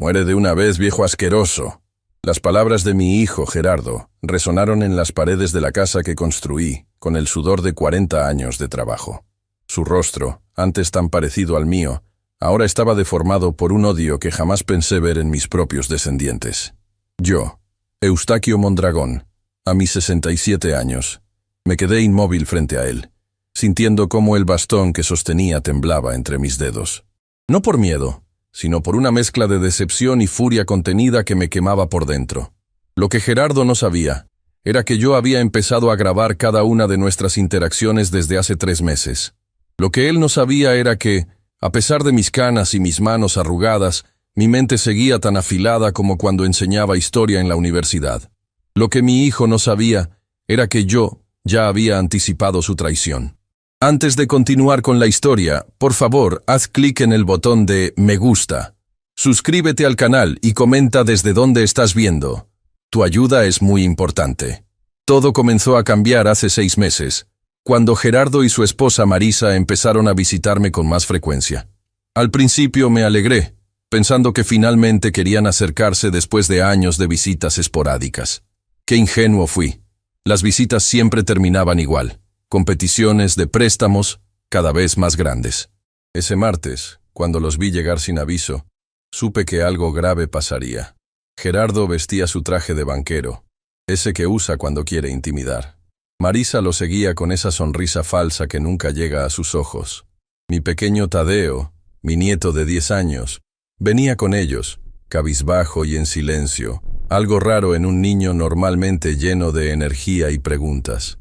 Muere de una vez, viejo asqueroso. Las palabras de mi hijo, Gerardo, resonaron en las paredes de la casa que construí, con el sudor de 40 años de trabajo. Su rostro, antes tan parecido al mío, ahora estaba deformado por un odio que jamás pensé ver en mis propios descendientes. Yo, Eustaquio Mondragón, a mis 67 años, me quedé inmóvil frente a él, sintiendo cómo el bastón que sostenía temblaba entre mis dedos. No por miedo, sino por una mezcla de decepción y furia contenida que me quemaba por dentro. Lo que Gerardo no sabía era que yo había empezado a grabar cada una de nuestras interacciones desde hace 3 meses. Lo que él no sabía era que, a pesar de mis canas y mis manos arrugadas, mi mente seguía tan afilada como cuando enseñaba historia en la universidad. Lo que mi hijo no sabía era que yo ya había anticipado su traición. Antes de continuar con la historia, por favor, haz clic en el botón de me gusta. Suscríbete al canal y comenta desde dónde estás viendo. Tu ayuda es muy importante. Todo comenzó a cambiar hace 6 meses, cuando Gerardo y su esposa Marisa empezaron a visitarme con más frecuencia. Al principio me alegré, pensando que finalmente querían acercarse después de años de visitas esporádicas. Qué ingenuo fui. Las visitas siempre terminaban igual. Competiciones de préstamos cada vez más grandes. Ese martes, cuando los vi llegar sin aviso, supe que algo grave pasaría. Gerardo vestía su traje de banquero, ese que usa cuando quiere intimidar. Marisa lo seguía con esa sonrisa falsa que nunca llega a sus ojos. Mi pequeño Tadeo, mi nieto de 10 años, venía con ellos, cabizbajo y en silencio, algo raro en un niño normalmente lleno de energía y preguntas.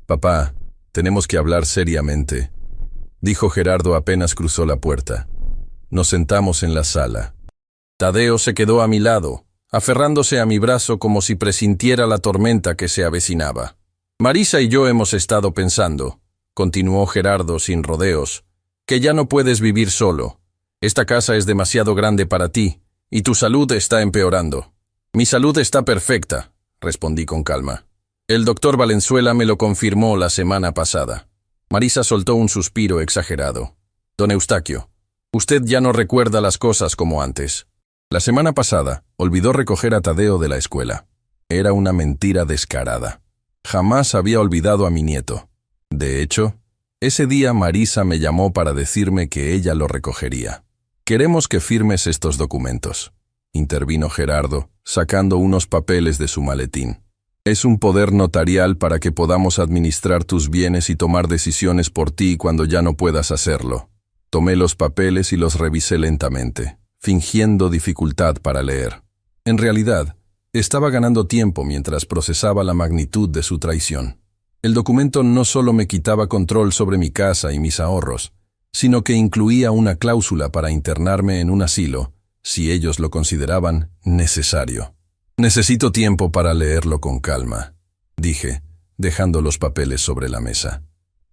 «Papá, tenemos que hablar seriamente», dijo Gerardo apenas cruzó la puerta. Nos sentamos en la sala. Tadeo se quedó a mi lado, aferrándose a mi brazo como si presintiera la tormenta que se avecinaba. «Marisa y yo hemos estado pensando», continuó Gerardo sin rodeos, «que ya no puedes vivir solo. Esta casa es demasiado grande para ti, y tu salud está empeorando». «Mi salud está perfecta», respondí con calma. «El doctor Valenzuela me lo confirmó la semana pasada». Marisa soltó un suspiro exagerado. «Don Eustaquio, usted ya no recuerda las cosas como antes. La semana pasada olvidó recoger a Tadeo de la escuela. Era una mentira descarada. Jamás había olvidado a mi nieto. De hecho, ese día Marisa me llamó para decirme que ella lo recogería. «Queremos que firmes estos documentos», intervino Gerardo, sacando unos papeles de su maletín. «Es un poder notarial para que podamos administrar tus bienes y tomar decisiones por ti cuando ya no puedas hacerlo». Tomé los papeles y los revisé lentamente, fingiendo dificultad para leer. En realidad, estaba ganando tiempo mientras procesaba la magnitud de su traición. El documento no solo me quitaba control sobre mi casa y mis ahorros, sino que incluía una cláusula para internarme en un asilo, si ellos lo consideraban necesario. «Necesito tiempo para leerlo con calma», dije, dejando los papeles sobre la mesa.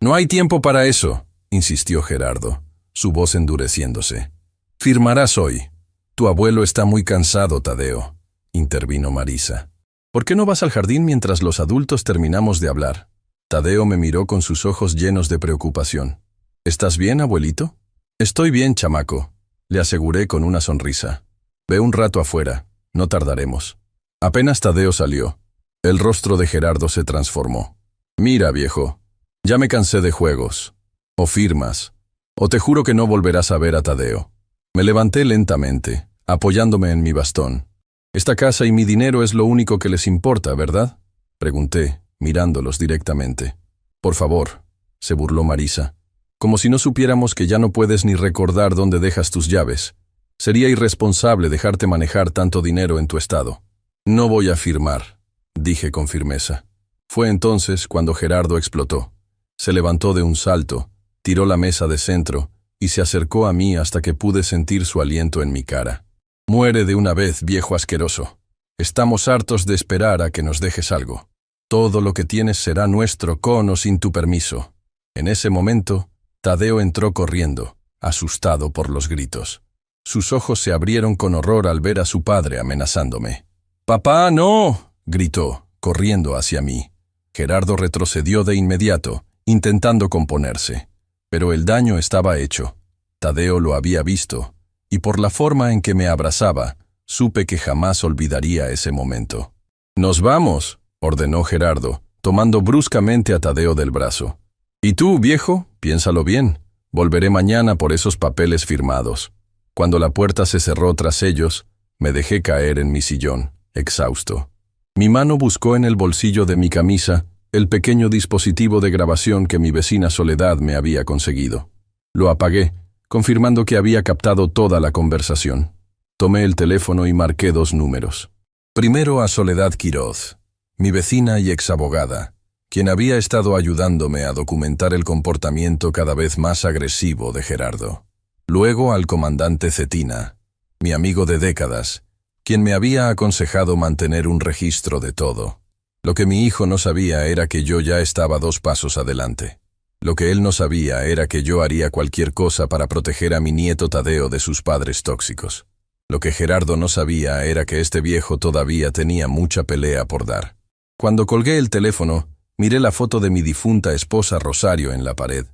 «No hay tiempo para eso», insistió Gerardo, su voz endureciéndose. «Firmarás hoy. Tu abuelo está muy cansado, Tadeo», intervino Marisa. «¿Por qué no vas al jardín mientras los adultos terminamos de hablar?» Tadeo me miró con sus ojos llenos de preocupación. «¿Estás bien, abuelito?» «Estoy bien, chamaco», le aseguré con una sonrisa. «Ve un rato afuera, no tardaremos». Apenas Tadeo salió, el rostro de Gerardo se transformó. «Mira, viejo, ya me cansé de juegos. O firmas, o te juro que no volverás a ver a Tadeo». Me levanté lentamente, apoyándome en mi bastón. «Esta casa y mi dinero es lo único que les importa, ¿verdad?», pregunté, mirándolos directamente. «Por favor», se burló Marisa, «como si no supiéramos que ya no puedes ni recordar dónde dejas tus llaves. Sería irresponsable dejarte manejar tanto dinero en tu estado». «No voy a firmar», dije con firmeza. Fue entonces cuando Gerardo explotó. Se levantó de un salto, tiró la mesa de centro y se acercó a mí hasta que pude sentir su aliento en mi cara. «Muere de una vez, viejo asqueroso. Estamos hartos de esperar a que nos dejes algo. Todo lo que tienes será nuestro con o sin tu permiso». En ese momento, Tadeo entró corriendo, asustado por los gritos. Sus ojos se abrieron con horror al ver a su padre amenazándome. «¡Papá, no!», gritó, corriendo hacia mí. Gerardo retrocedió de inmediato, intentando componerse. Pero el daño estaba hecho. Tadeo lo había visto, y por la forma en que me abrazaba, supe que jamás olvidaría ese momento. «Nos vamos», ordenó Gerardo, tomando bruscamente a Tadeo del brazo. «Y tú, viejo, piénsalo bien. Volveré mañana por esos papeles firmados». Cuando la puerta se cerró tras ellos, me dejé caer en mi sillón, exhausto. Mi mano buscó en el bolsillo de mi camisa el pequeño dispositivo de grabación que mi vecina Soledad me había conseguido. Lo apagué, confirmando que había captado toda la conversación. Tomé el teléfono y marqué 2 números. Primero a Soledad Quiroz, mi vecina y exabogada, quien había estado ayudándome a documentar el comportamiento cada vez más agresivo de Gerardo. Luego al comandante Cetina, mi amigo de décadas, quien me había aconsejado mantener un registro de todo. Lo que mi hijo no sabía era que yo ya estaba 2 pasos adelante. Lo que él no sabía era que yo haría cualquier cosa para proteger a mi nieto Tadeo de sus padres tóxicos. Lo que Gerardo no sabía era que este viejo todavía tenía mucha pelea por dar. Cuando colgué el teléfono, miré la foto de mi difunta esposa Rosario en la pared.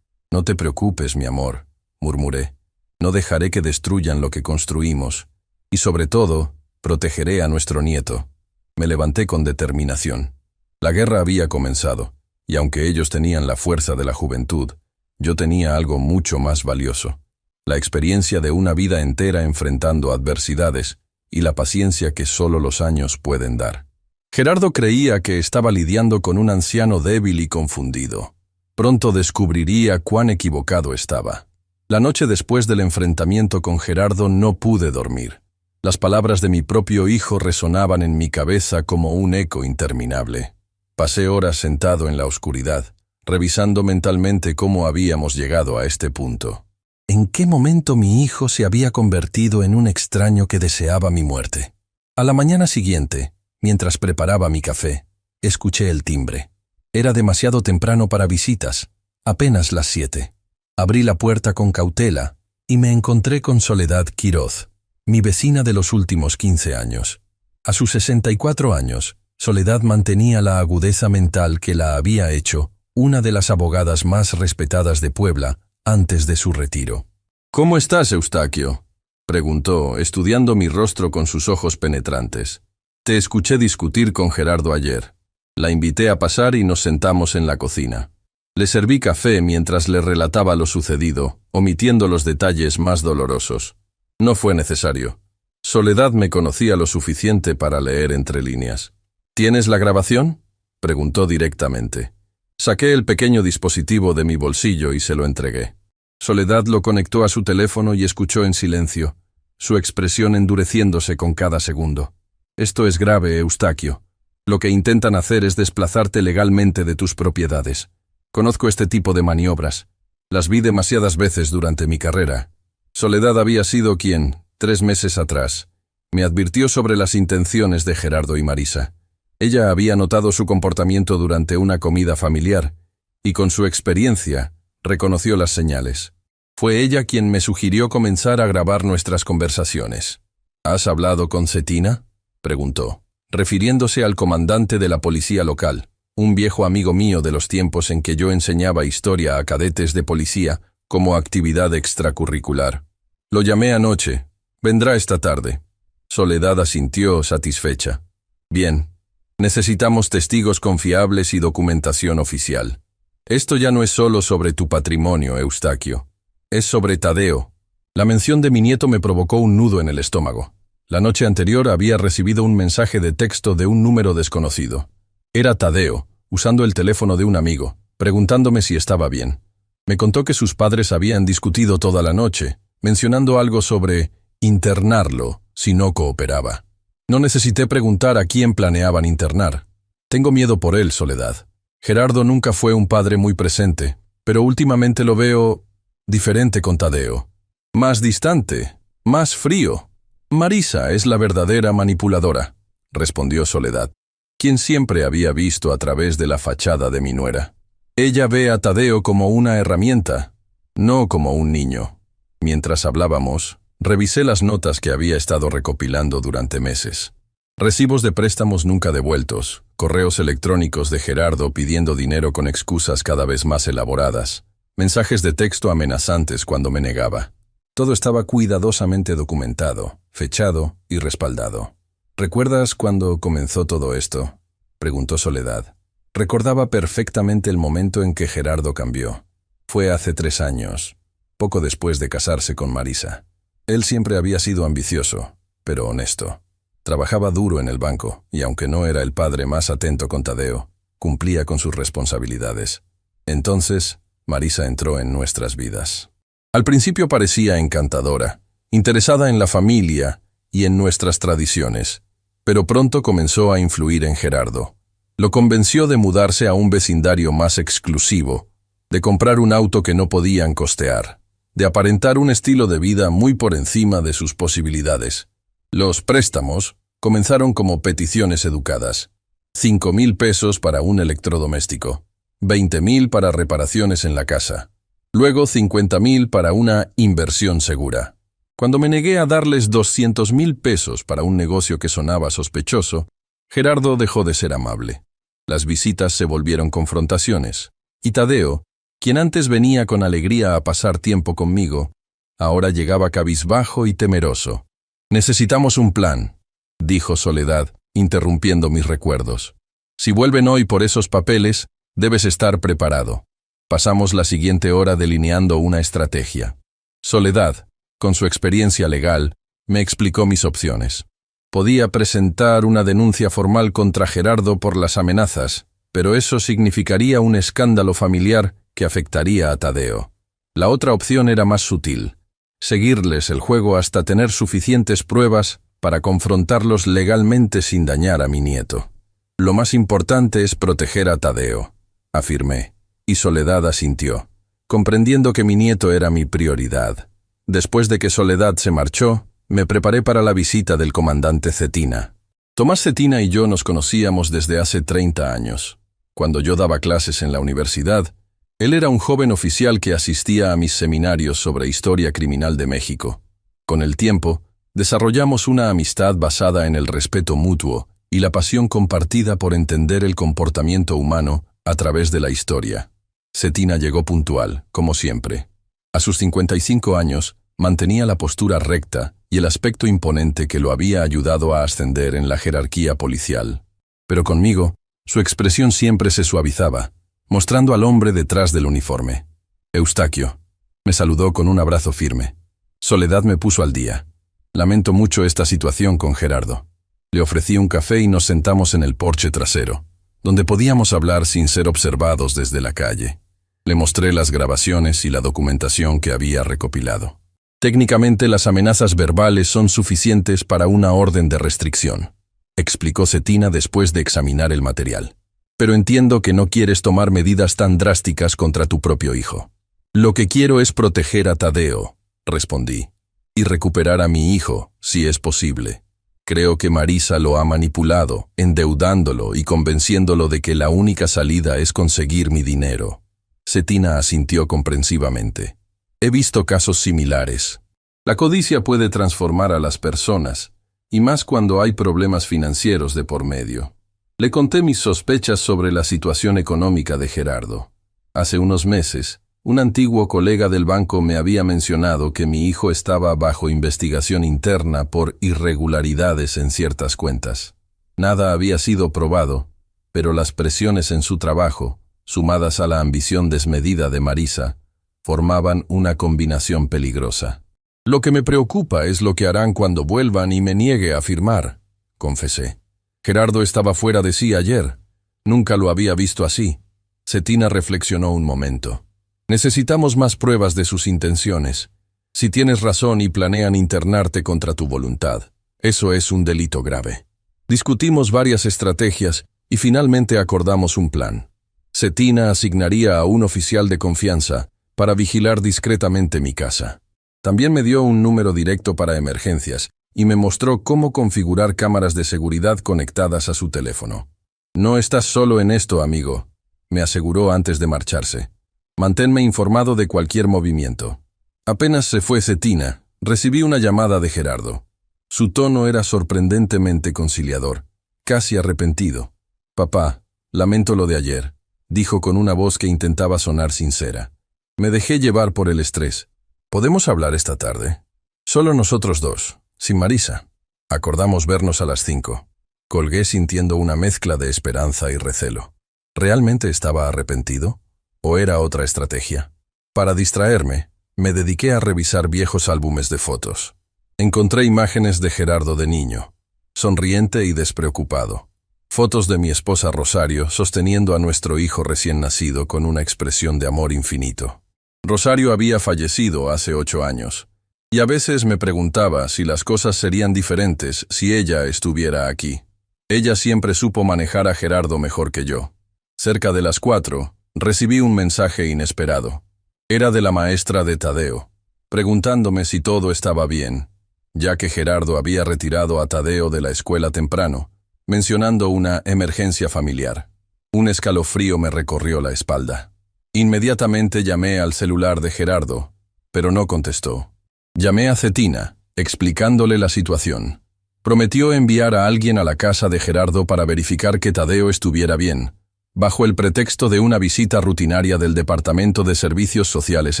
«No te preocupes, mi amor», murmuré. «No dejaré que destruyan lo que construimos. Y sobre todo, protegeré a nuestro nieto». Me levanté con determinación. La guerra había comenzado, y aunque ellos tenían la fuerza de la juventud, yo tenía algo mucho más valioso: la experiencia de una vida entera enfrentando adversidades y la paciencia que solo los años pueden dar. Gerardo creía que estaba lidiando con un anciano débil y confundido. Pronto descubriría cuán equivocado estaba. La noche después del enfrentamiento con Gerardo no pude dormir. Las palabras de mi propio hijo resonaban en mi cabeza como un eco interminable. Pasé horas sentado en la oscuridad, revisando mentalmente cómo habíamos llegado a este punto. ¿En qué momento mi hijo se había convertido en un extraño que deseaba mi muerte? A la mañana siguiente, mientras preparaba mi café, escuché el timbre. Era demasiado temprano para visitas, apenas las 7. Abrí la puerta con cautela y me encontré con Soledad Quiroz, mi vecina de los últimos 15 años. A sus 64 años, Soledad mantenía la agudeza mental que la había hecho una de las abogadas más respetadas de Puebla antes de su retiro. «¿Cómo estás, Eustaquio?», preguntó, estudiando mi rostro con sus ojos penetrantes. «Te escuché discutir con Gerardo ayer. La invité a pasar y nos sentamos en la cocina. Le serví café mientras le relataba lo sucedido, omitiendo los detalles más dolorosos. No fue necesario. Soledad me conocía lo suficiente para leer entre líneas. «¿Tienes la grabación?», preguntó directamente. Saqué el pequeño dispositivo de mi bolsillo y se lo entregué. Soledad lo conectó a su teléfono y escuchó en silencio, su expresión endureciéndose con cada segundo. «Esto es grave, Eustaquio. Lo que intentan hacer es desplazarte legalmente de tus propiedades. Conozco este tipo de maniobras. Las vi demasiadas veces durante mi carrera». Soledad había sido quien, 3 meses atrás, me advirtió sobre las intenciones de Gerardo y Marisa. Ella había notado su comportamiento durante una comida familiar, y con su experiencia, reconoció las señales. Fue ella quien me sugirió comenzar a grabar nuestras conversaciones. «¿Has hablado con Cetina?», preguntó, refiriéndose al comandante de la policía local, un viejo amigo mío de los tiempos en que yo enseñaba historia a cadetes de policía como actividad extracurricular. «Lo llamé anoche. Vendrá esta tarde». Soledad asintió satisfecha. «Bien. Necesitamos testigos confiables y documentación oficial. Esto ya no es solo sobre tu patrimonio, Eustaquio. Es sobre Tadeo». La mención de mi nieto me provocó un nudo en el estómago. La noche anterior había recibido un mensaje de texto de un número desconocido. Era Tadeo, usando el teléfono de un amigo, preguntándome si estaba bien. Me contó que sus padres habían discutido toda la noche, mencionando algo sobre internarlo si no cooperaba. No necesité preguntar a quién planeaban internar. Tengo miedo por él, Soledad. Gerardo nunca fue un padre muy presente, pero últimamente lo veo diferente con Tadeo. Más distante, más frío. Marisa es la verdadera manipuladora, respondió Soledad, quien siempre había visto a través de la fachada de mi nuera. Ella ve a Tadeo como una herramienta, no como un niño. Mientras hablábamos, revisé las notas que había estado recopilando durante meses. Recibos de préstamos nunca devueltos, correos electrónicos de Gerardo pidiendo dinero con excusas cada vez más elaboradas, mensajes de texto amenazantes cuando me negaba. Todo estaba cuidadosamente documentado, fechado y respaldado. ¿Recuerdas cuándo comenzó todo esto?, preguntó Soledad. Recordaba perfectamente el momento en que Gerardo cambió. Fue hace 3 años, poco después de casarse con Marisa. Él siempre había sido ambicioso, pero honesto. Trabajaba duro en el banco, y aunque no era el padre más atento con Tadeo, cumplía con sus responsabilidades. Entonces, Marisa entró en nuestras vidas. Al principio parecía encantadora, interesada en la familia y en nuestras tradiciones, pero pronto comenzó a influir en Gerardo. Lo convenció de mudarse a un vecindario más exclusivo, de comprar un auto que no podían costear, de aparentar un estilo de vida muy por encima de sus posibilidades. Los préstamos comenzaron como peticiones educadas. 5.000 pesos para un electrodoméstico, 20.000 para reparaciones en la casa, luego 50.000 para una inversión segura. Cuando me negué a darles 200.000 pesos para un negocio que sonaba sospechoso, Gerardo dejó de ser amable. Las visitas se volvieron confrontaciones, y Tadeo, quien antes venía con alegría a pasar tiempo conmigo, ahora llegaba cabizbajo y temeroso. «Necesitamos un plan», dijo Soledad, interrumpiendo mis recuerdos. «Si vuelven hoy por esos papeles, debes estar preparado». Pasamos la siguiente hora delineando una estrategia. Soledad, con su experiencia legal, me explicó mis opciones. Podía presentar una denuncia formal contra Gerardo por las amenazas, pero eso significaría un escándalo familiar que afectaría a Tadeo. La otra opción era más sutil: seguirles el juego hasta tener suficientes pruebas para confrontarlos legalmente sin dañar a mi nieto. «Lo más importante es proteger a Tadeo», afirmé, y Soledad asintió, comprendiendo que mi nieto era mi prioridad. Después de que Soledad se marchó, me preparé para la visita del comandante Cetina. Tomás Cetina y yo nos conocíamos desde hace 30 años. Cuando yo daba clases en la universidad, él era un joven oficial que asistía a mis seminarios sobre historia criminal de México. Con el tiempo, desarrollamos una amistad basada en el respeto mutuo y la pasión compartida por entender el comportamiento humano a través de la historia. Cetina llegó puntual, como siempre. A sus 55 años, mantenía la postura recta y el aspecto imponente que lo había ayudado a ascender en la jerarquía policial. Pero conmigo, su expresión siempre se suavizaba, mostrando al hombre detrás del uniforme. «Eustaquio», me saludó con un abrazo firme. Soledad me puso al día. «Lamento mucho esta situación con Gerardo». Le ofrecí un café y nos sentamos en el porche trasero, donde podíamos hablar sin ser observados desde la calle. Le mostré las grabaciones y la documentación que había recopilado. «Técnicamente las amenazas verbales son suficientes para una orden de restricción», explicó Cetina después de examinar el material. «Pero entiendo que no quieres tomar medidas tan drásticas contra tu propio hijo». «Lo que quiero es proteger a Tadeo», respondí, «y recuperar a mi hijo, si es posible. Creo que Marisa lo ha manipulado, endeudándolo y convenciéndolo de que la única salida es conseguir mi dinero». Cetina asintió comprensivamente. «He visto casos similares. La codicia puede transformar a las personas, y más cuando hay problemas financieros de por medio». Le conté mis sospechas sobre la situación económica de Gerardo. Hace unos meses, un antiguo colega del banco me había mencionado que mi hijo estaba bajo investigación interna por irregularidades en ciertas cuentas. Nada había sido probado, pero las presiones en su trabajo, sumadas a la ambición desmedida de Marisa, formaban una combinación peligrosa. «Lo que me preocupa es lo que harán cuando vuelvan y me niegue a firmar», confesé. «Gerardo estaba fuera de sí ayer. Nunca lo había visto así». Cetina reflexionó un momento. «Necesitamos más pruebas de sus intenciones. Si tienes razón y planean internarte contra tu voluntad, eso es un delito grave». Discutimos varias estrategias y finalmente acordamos un plan. Cetina asignaría a un oficial de confianza para vigilar discretamente mi casa. También me dio un número directo para emergencias y me mostró cómo configurar cámaras de seguridad conectadas a su teléfono. «No estás solo en esto, amigo», me aseguró antes de marcharse. «Manténme informado de cualquier movimiento». Apenas se fue Cetina, recibí una llamada de Gerardo. Su tono era sorprendentemente conciliador, casi arrepentido. «Papá, lamento lo de ayer», dijo con una voz que intentaba sonar sincera. «Me dejé llevar por el estrés. ¿Podemos hablar esta tarde? Solo nosotros dos, sin Marisa. Acordamos vernos a las 5. Colgué sintiendo una mezcla de esperanza y recelo. ¿Realmente estaba arrepentido? ¿O era otra estrategia? Para distraerme, me dediqué a revisar viejos álbumes de fotos. Encontré imágenes de Gerardo de niño, sonriente y despreocupado. Fotos de mi esposa Rosario sosteniendo a nuestro hijo recién nacido con una expresión de amor infinito. Rosario había fallecido hace 8 años, y a veces me preguntaba si las cosas serían diferentes si ella estuviera aquí. Ella siempre supo manejar a Gerardo mejor que yo. Cerca de las 4, recibí un mensaje inesperado. Era de la maestra de Tadeo, preguntándome si todo estaba bien, ya que Gerardo había retirado a Tadeo de la escuela temprano, mencionando una emergencia familiar. Un escalofrío me recorrió la espalda. Inmediatamente llamé al celular de Gerardo, pero no contestó. Llamé a Cetina, explicándole la situación. Prometió enviar a alguien a la casa de Gerardo para verificar que Tadeo estuviera bien, bajo el pretexto de una visita rutinaria del Departamento de Servicios Sociales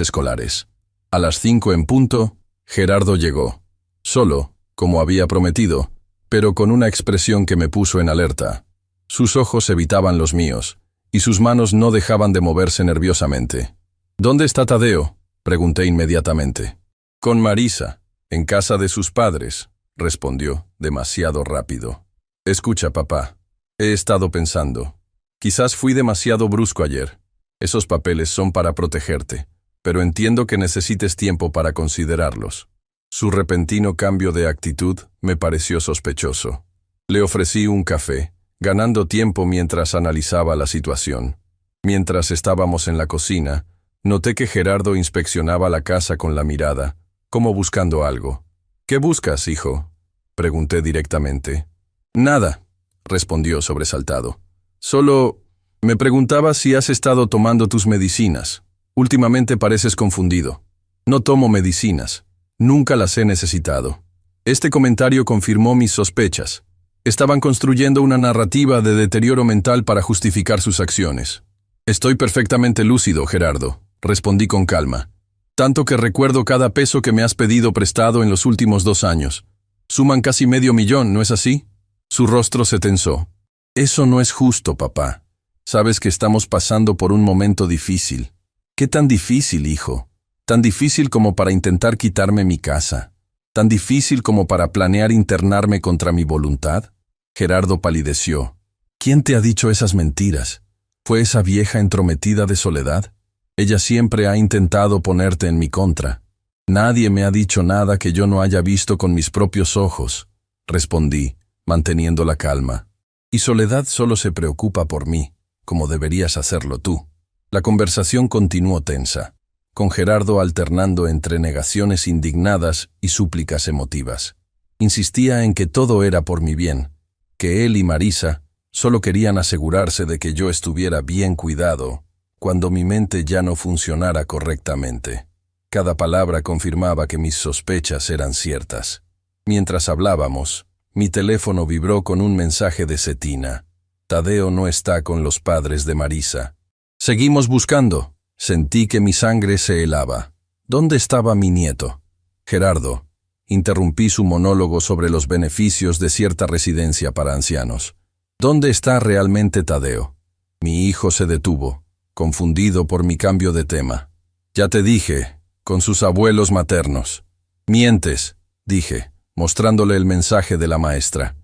Escolares. A las 5 en punto, Gerardo llegó. Solo, como había prometido, pero con una expresión que me puso en alerta. Sus ojos evitaban los míos, y sus manos no dejaban de moverse nerviosamente. ¿Dónde está Tadeo?, pregunté inmediatamente. Con Marisa, en casa de sus padres, respondió, demasiado rápido. Escucha, papá, he estado pensando. Quizás fui demasiado brusco ayer. Esos papeles son para protegerte, pero entiendo que necesites tiempo para considerarlos. Su repentino cambio de actitud me pareció sospechoso. Le ofrecí un café, ganando tiempo mientras analizaba la situación. Mientras estábamos en la cocina, noté que Gerardo inspeccionaba la casa con la mirada, como buscando algo. ¿Qué buscas, hijo?, pregunté directamente. Nada, respondió sobresaltado. Solo me preguntaba si has estado tomando tus medicinas. Últimamente pareces confundido. No tomo medicinas. Nunca las he necesitado. Este comentario confirmó mis sospechas. Estaban construyendo una narrativa de deterioro mental para justificar sus acciones. Estoy perfectamente lúcido, Gerardo, respondí con calma. Tanto que recuerdo cada peso que me has pedido prestado en los últimos 2 años. Suman casi $500,000, ¿no es así? Su rostro se tensó. Eso no es justo, papá. Sabes que estamos pasando por un momento difícil. ¿Qué tan difícil, hijo? Tan difícil como para intentar quitarme mi casa. Tan difícil como para planear internarme contra mi voluntad. Gerardo palideció. ¿Quién te ha dicho esas mentiras? ¿Fue esa vieja entrometida de Soledad? Ella siempre ha intentado ponerte en mi contra. Nadie me ha dicho nada que yo no haya visto con mis propios ojos, respondí, manteniendo la calma. Y Soledad solo se preocupa por mí, como deberías hacerlo tú. La conversación continuó tensa, con Gerardo alternando entre negaciones indignadas y súplicas emotivas. Insistía en que todo era por mi bien, que él y Marisa solo querían asegurarse de que yo estuviera bien cuidado cuando mi mente ya no funcionara correctamente. Cada palabra confirmaba que mis sospechas eran ciertas. Mientras hablábamos, mi teléfono vibró con un mensaje de Cetina. Tadeo no está con los padres de Marisa. Seguimos buscando. Sentí que mi sangre se helaba. ¿Dónde estaba mi nieto? Gerardo. Interrumpí su monólogo sobre los beneficios de cierta residencia para ancianos. ¿Dónde está realmente Tadeo? Mi hijo se detuvo, confundido por mi cambio de tema. Ya te dije, con sus abuelos maternos. Mientes, dije, mostrándole el mensaje de la maestra.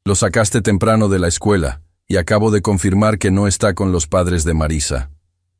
Lo sacaste temprano de la escuela, y acabo de confirmar que no está con los padres de Marisa.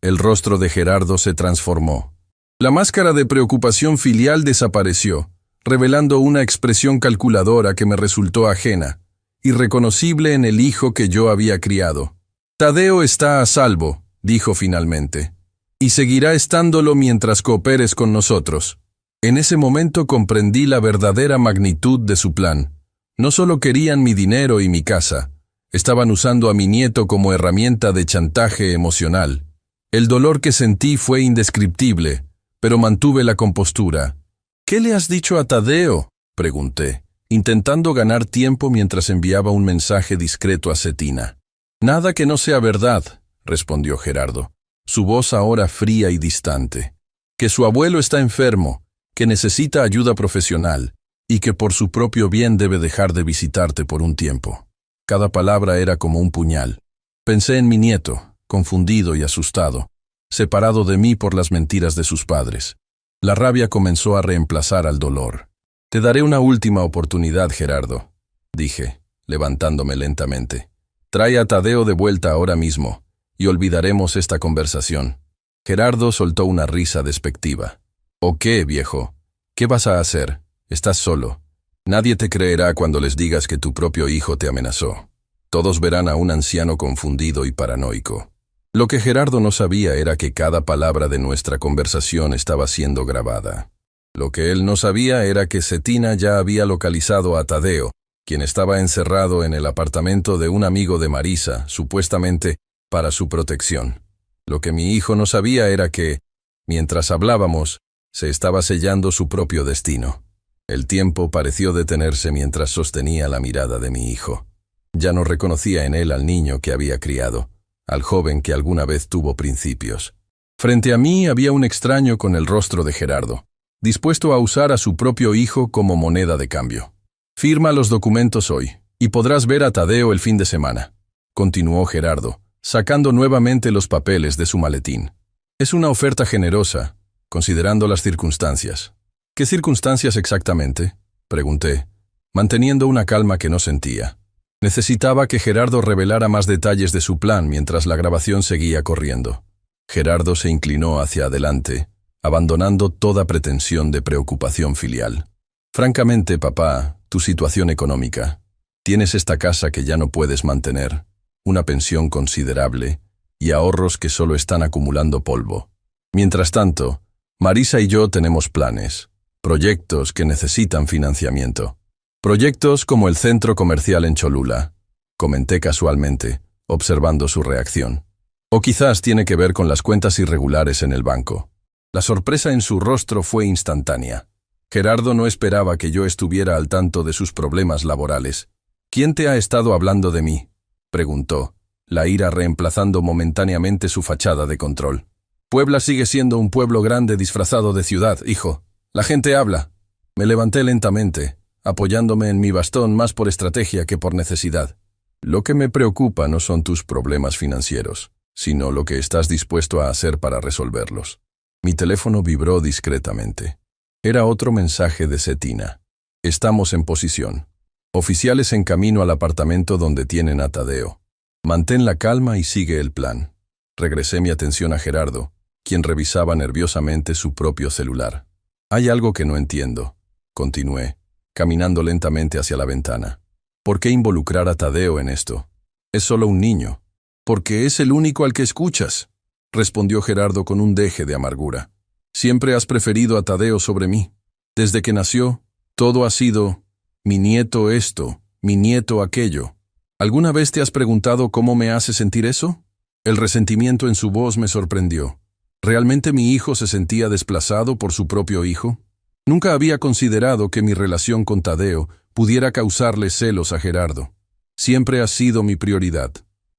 El rostro de Gerardo se transformó. La máscara de preocupación filial desapareció, revelando una expresión calculadora que me resultó ajena, irreconocible en el hijo que yo había criado. Tadeo está a salvo, dijo finalmente, y seguirá estándolo mientras cooperes con nosotros. En ese momento comprendí la verdadera magnitud de su plan. No solo querían mi dinero y mi casa, estaban usando a mi nieto como herramienta de chantaje emocional. El dolor que sentí fue indescriptible, pero mantuve la compostura. ¿Qué le has dicho a Tadeo?, pregunté, intentando ganar tiempo mientras enviaba un mensaje discreto a Cetina. Nada que no sea verdad, respondió Gerardo, su voz ahora fría y distante. Que su abuelo está enfermo que necesita ayuda profesional y que por su propio bien debe dejar de visitarte por un tiempo. Cada palabra era como un puñal. Pensé en mi nieto, confundido y asustado, separado de mí por las mentiras de sus padres. La rabia comenzó a reemplazar al dolor. «Te daré una última oportunidad, Gerardo», dije, levantándome lentamente. «Trae a Tadeo de vuelta ahora mismo, y olvidaremos esta conversación». Gerardo soltó una risa despectiva. «¿O qué, viejo? ¿Qué vas a hacer? Estás solo. Nadie te creerá cuando les digas que tu propio hijo te amenazó. Todos verán a un anciano confundido y paranoico». Lo que Gerardo no sabía era que cada palabra de nuestra conversación estaba siendo grabada. Lo que él no sabía era que Cetina ya había localizado a Tadeo, quien estaba encerrado en el apartamento de un amigo de Marisa, supuestamente para su protección. Lo que mi hijo no sabía era que, mientras hablábamos, se estaba sellando su propio destino. El tiempo pareció detenerse mientras sostenía la mirada de mi hijo. Ya no reconocía en él al niño que había criado, al joven que alguna vez tuvo principios. Frente a mí había un extraño con el rostro de Gerardo, dispuesto a usar a su propio hijo como moneda de cambio. «Firma los documentos hoy, y podrás ver a Tadeo el fin de semana», continuó Gerardo, sacando nuevamente los papeles de su maletín. «Es una oferta generosa, considerando las circunstancias». «¿Qué circunstancias exactamente?», pregunté, manteniendo una calma que no sentía. Necesitaba que Gerardo revelara más detalles de su plan mientras la grabación seguía corriendo. Gerardo se inclinó hacia adelante, abandonando toda pretensión de preocupación filial. «Francamente, papá, tu situación económica. Tienes esta casa que ya no puedes mantener, una pensión considerable y ahorros que solo están acumulando polvo. Mientras tanto, Marisa y yo tenemos planes, proyectos que necesitan financiamiento. Proyectos como el centro comercial en Cholula», comenté casualmente, observando su reacción. «O quizás tiene que ver con las cuentas irregulares en el banco». La sorpresa en su rostro fue instantánea. Gerardo no esperaba que yo estuviera al tanto de sus problemas laborales. «¿Quién te ha estado hablando de mí?», preguntó, la ira reemplazando momentáneamente su fachada de control. «Puebla sigue siendo un pueblo grande disfrazado de ciudad, hijo. La gente habla». Me levanté lentamente, apoyándome en mi bastón más por estrategia que por necesidad. «Lo que me preocupa no son tus problemas financieros, sino lo que estás dispuesto a hacer para resolverlos». Mi teléfono vibró discretamente. Era otro mensaje de Cetina. «Estamos en posición. Oficiales en camino al apartamento donde tienen a Tadeo. Mantén la calma y sigue el plan». Regresé mi atención a Gerardo, quien revisaba nerviosamente su propio celular. «Hay algo que no entiendo», continué, caminando lentamente hacia la ventana. «¿Por qué involucrar a Tadeo en esto? Es solo un niño». «Porque es el único al que escuchas», respondió Gerardo con un deje de amargura. «Siempre has preferido a Tadeo sobre mí. Desde que nació, todo ha sido mi nieto esto, mi nieto aquello. ¿Alguna vez te has preguntado cómo me hace sentir eso?». El resentimiento en su voz me sorprendió. ¿Realmente mi hijo se sentía desplazado por su propio hijo? Nunca había considerado que mi relación con Tadeo pudiera causarle celos a Gerardo. «Siempre has sido mi prioridad»,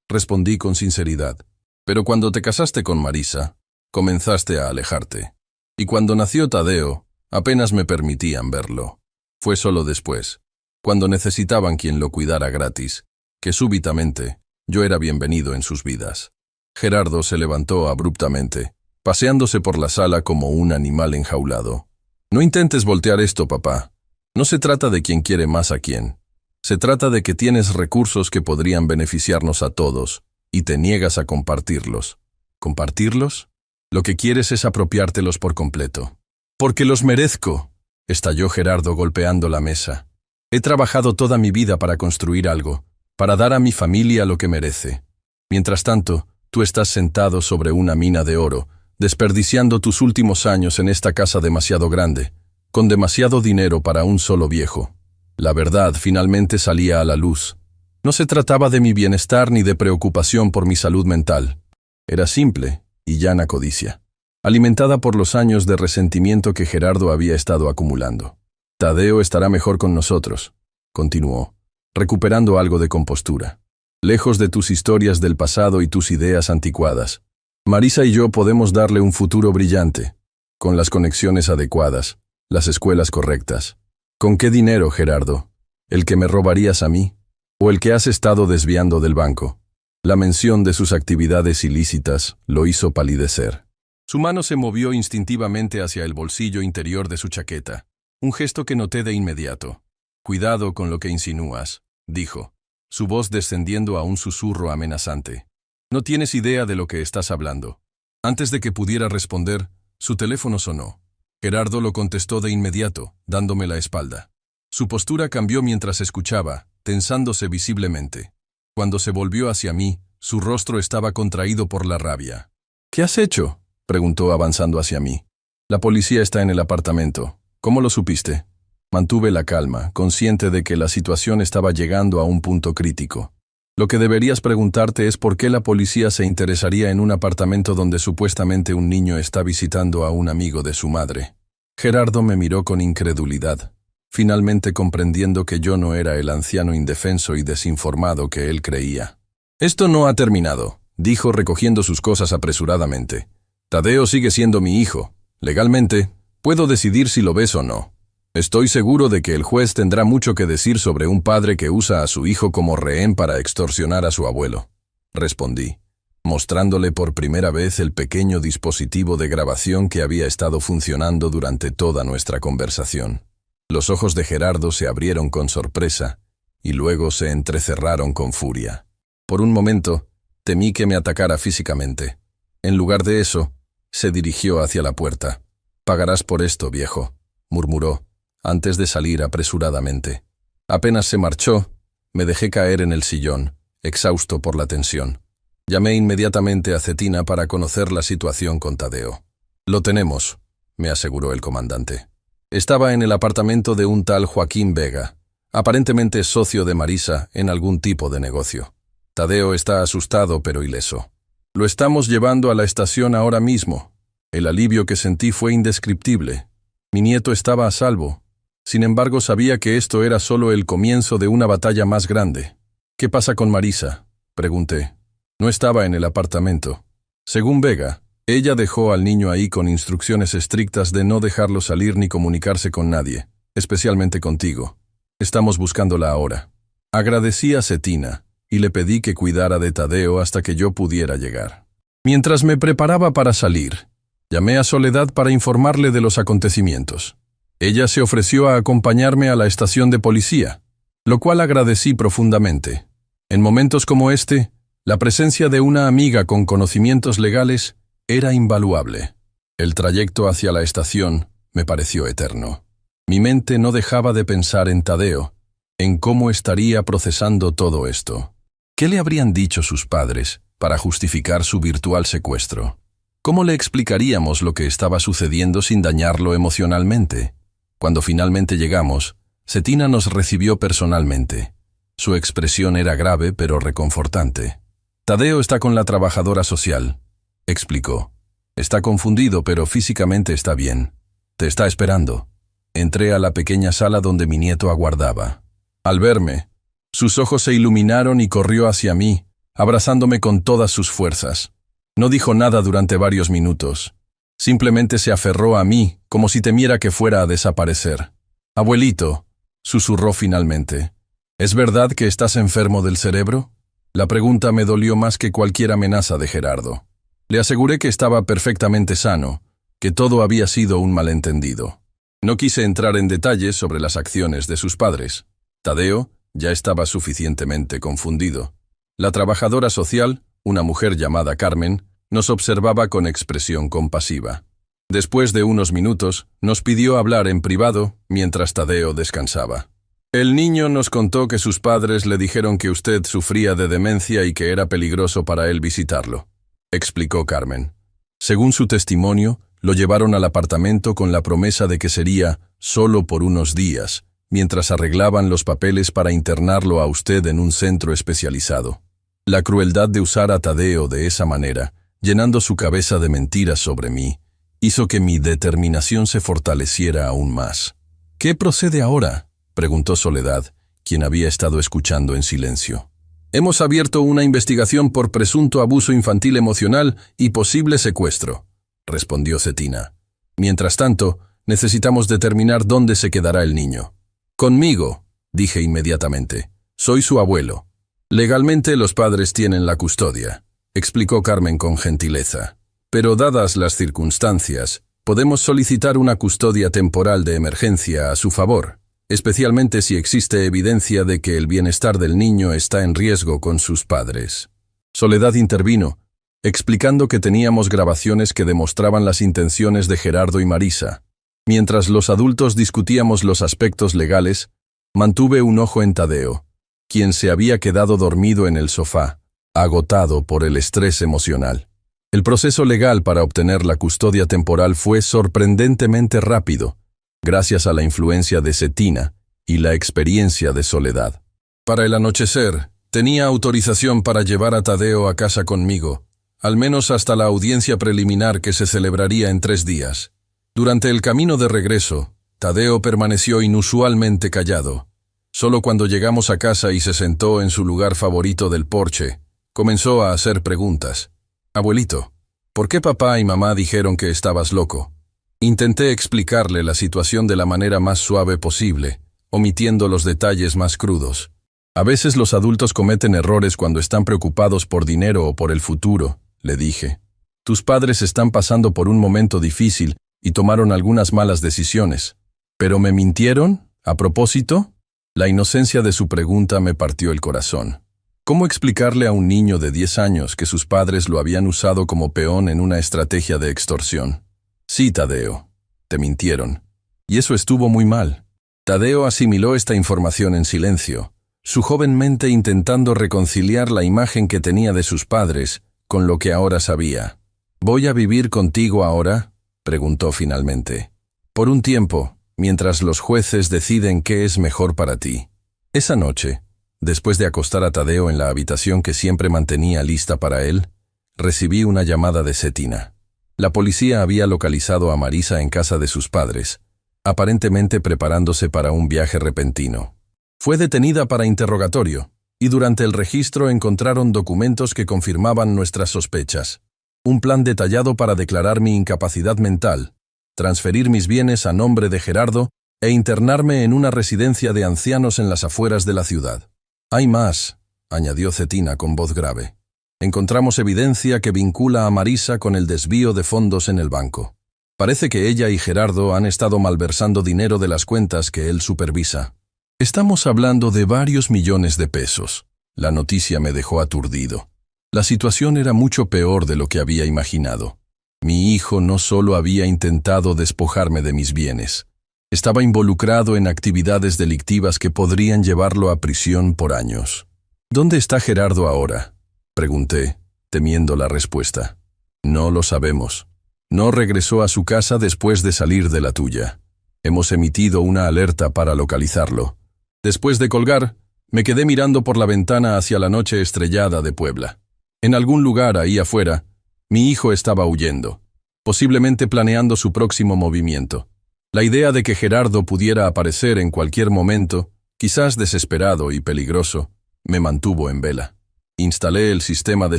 respondí con sinceridad. «Pero cuando te casaste con Marisa, comenzaste a alejarte. Y cuando nació Tadeo, apenas me permitían verlo. Fue solo después, cuando necesitaban quien lo cuidara gratis, que súbitamente yo era bienvenido en sus vidas». Gerardo se levantó abruptamente, paseándose por la sala como un animal enjaulado. «No intentes voltear esto, papá. No se trata de quién quiere más a quién. Se trata de que tienes recursos que podrían beneficiarnos a todos, y te niegas a compartirlos». «¿Compartirlos? Lo que quieres es apropiártelos por completo». «Porque los merezco», estalló Gerardo golpeando la mesa. «He trabajado toda mi vida para construir algo, para dar a mi familia lo que merece. Mientras tanto, tú estás sentado sobre una mina de oro, desperdiciando tus últimos años en esta casa demasiado grande, con demasiado dinero para un solo viejo». La verdad finalmente salía a la luz. No se trataba de mi bienestar ni de preocupación por mi salud mental. Era simple y llana codicia, alimentada por los años de resentimiento que Gerardo había estado acumulando. «Tadeo estará mejor con nosotros», continuó, recuperando algo de compostura. «Lejos de tus historias del pasado y tus ideas anticuadas. Marisa y yo podemos darle un futuro brillante, con las conexiones adecuadas. las escuelas correctas. ¿Con qué dinero, Gerardo? ¿El que me robarías a mí? ¿O el que has estado desviando del banco? La mención de sus actividades ilícitas lo hizo palidecer. Su mano se movió instintivamente hacia el bolsillo interior de su chaqueta, un gesto que noté de inmediato. «Cuidado con lo que insinúas», dijo, su voz descendiendo a un susurro amenazante. «No tienes idea de lo que estás hablando». Antes de que pudiera responder, su teléfono sonó. Gerardo lo contestó de inmediato, dándome la espalda. Su postura cambió mientras escuchaba, tensándose visiblemente. Cuando se volvió hacia mí, su rostro estaba contraído por la rabia. «¿Qué has hecho?», preguntó avanzando hacia mí. «La policía está en el apartamento. ¿Cómo lo supiste?». Mantuve la calma, consciente de que la situación estaba llegando a un punto crítico. «Lo que deberías preguntarte es por qué la policía se interesaría en un apartamento donde supuestamente un niño está visitando a un amigo de su madre». Gerardo me miró con incredulidad, finalmente comprendiendo que yo no era el anciano indefenso y desinformado que él creía. «Esto no ha terminado», dijo recogiendo sus cosas apresuradamente. «Tadeo sigue siendo mi hijo. Legalmente, puedo decidir si lo ves o no. Estoy seguro de que el juez tendrá mucho que decir sobre un padre que usa a su hijo como rehén para extorsionar a su abuelo», respondí, mostrándole por primera vez el pequeño dispositivo de grabación que había estado funcionando durante toda nuestra conversación. Los ojos de Gerardo se abrieron con sorpresa y luego se entrecerraron con furia. Por un momento, temí que me atacara físicamente. En lugar de eso, se dirigió hacia la puerta. «Pagarás por esto, viejo», murmuró, antes de salir apresuradamente. Apenas se marchó, me dejé caer en el sillón, exhausto por la tensión. Llamé inmediatamente a Cetina para conocer la situación con Tadeo. «Lo tenemos», me aseguró el comandante. Estaba en el apartamento de un tal Joaquín Vega, aparentemente socio de Marisa en algún tipo de negocio. Tadeo está asustado pero ileso. «Lo estamos llevando a la estación ahora mismo». El alivio que sentí fue indescriptible. Mi nieto estaba a salvo. Sin embargo, sabía que esto era solo el comienzo de una batalla más grande. «¿Qué pasa con Marisa?», pregunté. «No estaba en el apartamento. Según Vega, ella dejó al niño ahí con instrucciones estrictas de no dejarlo salir ni comunicarse con nadie, especialmente contigo. Estamos buscándola ahora». Agradecí a Cetina y le pedí que cuidara de Tadeo hasta que yo pudiera llegar. Mientras me preparaba para salir, llamé a Soledad para informarle de los acontecimientos. Ella se ofreció a acompañarme a la estación de policía, lo cual agradecí profundamente. En momentos como este, la presencia de una amiga con conocimientos legales era invaluable. El trayecto hacia la estación me pareció eterno. Mi mente no dejaba de pensar en Tadeo, en cómo estaría procesando todo esto. ¿Qué le habrían dicho sus padres para justificar su virtual secuestro? ¿Cómo le explicaríamos lo que estaba sucediendo sin dañarlo emocionalmente? Cuando finalmente llegamos, Cetina nos recibió personalmente. Su expresión era grave pero reconfortante. «Tadeo está con la trabajadora social», explicó. «Está confundido pero físicamente está bien. Te está esperando». Entré a la pequeña sala donde mi nieto aguardaba. Al verme, sus ojos se iluminaron y corrió hacia mí, abrazándome con todas sus fuerzas. No dijo nada durante varios minutos. Simplemente se aferró a mí, como si temiera que fuera a desaparecer. «Abuelito», susurró finalmente, «¿es verdad que estás enfermo del cerebro?». La pregunta me dolió más que cualquier amenaza de Gerardo. Le aseguré que estaba perfectamente sano, que todo había sido un malentendido. No quise entrar en detalles sobre las acciones de sus padres. Tadeo ya estaba suficientemente confundido. La trabajadora social, una mujer llamada Carmen, nos observaba con expresión compasiva. Después de unos minutos, nos pidió hablar en privado mientras Tadeo descansaba. «El niño nos contó que sus padres le dijeron que usted sufría de demencia y que era peligroso para él visitarlo», explicó Carmen. Según su testimonio, lo llevaron al apartamento con la promesa de que sería solo por unos días, mientras arreglaban los papeles para internarlo a usted en un centro especializado. La crueldad de usar a Tadeo de esa manera, llenando su cabeza de mentiras sobre mí, hizo que mi determinación se fortaleciera aún más. «¿Qué procede ahora?», preguntó Soledad, quien había estado escuchando en silencio. «Hemos abierto una investigación por presunto abuso infantil emocional y posible secuestro», respondió Cetina. «Mientras tanto, Necesitamos determinar dónde se quedará el niño. Conmigo, dije inmediatamente. Soy su abuelo. Legalmente los padres tienen la custodia, explicó Carmen con gentileza. Pero dadas las circunstancias, podemos solicitar una custodia temporal de emergencia a su favor, especialmente si existe evidencia de que el bienestar del niño está en riesgo con sus padres. Soledad intervino, explicando que teníamos grabaciones que demostraban las intenciones de Gerardo y Marisa. Mientras los adultos discutíamos los aspectos legales, mantuve un ojo en Tadeo, quien se había quedado dormido en el sofá, agotado por el estrés emocional. El proceso legal para obtener la custodia temporal fue sorprendentemente rápido, gracias a la influencia de Cetina y la experiencia de Soledad. Para el anochecer, tenía autorización para llevar a Tadeo a casa conmigo, al menos hasta la audiencia preliminar que se celebraría en 3 días. Durante el camino de regreso, Tadeo permaneció inusualmente callado. Solo cuando llegamos a casa y se sentó en su lugar favorito del porche, comenzó a hacer preguntas. «Abuelito, ¿por qué papá y mamá dijeron que estabas loco?» Intenté explicarle la situación de la manera más suave posible, omitiendo los detalles más crudos. A veces los adultos cometen errores cuando están preocupados por dinero o por el futuro, le dije. Tus padres están pasando por un momento difícil y tomaron algunas malas decisiones. ¿Pero me mintieron? ¿A propósito? La inocencia de su pregunta me partió el corazón. ¿Cómo explicarle a un niño de 10 años que sus padres lo habían usado como peón en una estrategia de extorsión? Sí, Tadeo, te mintieron. Y eso estuvo muy mal. Tadeo asimiló esta información en silencio, su joven mente intentando reconciliar la imagen que tenía de sus padres con lo que ahora sabía. ¿Voy a vivir contigo ahora?, preguntó finalmente. Por un tiempo, mientras los jueces deciden qué es mejor para ti. Esa noche, después de acostar a Tadeo en la habitación que siempre mantenía lista para él, recibí una llamada de Cetina. La policía había localizado a Marisa en casa de sus padres, aparentemente preparándose para un viaje repentino. Fue detenida para interrogatorio, y durante el registro encontraron documentos que confirmaban nuestras sospechas. Un plan detallado para declarar mi incapacidad mental, transferir mis bienes a nombre de Gerardo e internarme en una residencia de ancianos en las afueras de la ciudad. Hay más, añadió Cetina con voz grave. Encontramos evidencia que vincula a Marisa con el desvío de fondos en el banco. Parece que ella y Gerardo han estado malversando dinero de las cuentas que él supervisa. Estamos hablando de varios millones de pesos. La noticia me dejó aturdido. La situación era mucho peor de lo que había imaginado. Mi hijo no solo había intentado despojarme de mis bienes, estaba involucrado en actividades delictivas que podrían llevarlo a prisión por años. ¿Dónde está Gerardo ahora?, pregunté, temiendo la respuesta. No lo sabemos. No regresó a su casa después de salir de la tuya. Hemos emitido una alerta para localizarlo. Después de colgar, me quedé mirando por la ventana hacia la noche estrellada de Puebla. En algún lugar ahí afuera, mi hijo estaba huyendo, posiblemente planeando su próximo movimiento. La idea de que Gerardo pudiera aparecer en cualquier momento, quizás desesperado y peligroso, me mantuvo en vela. Instalé el sistema de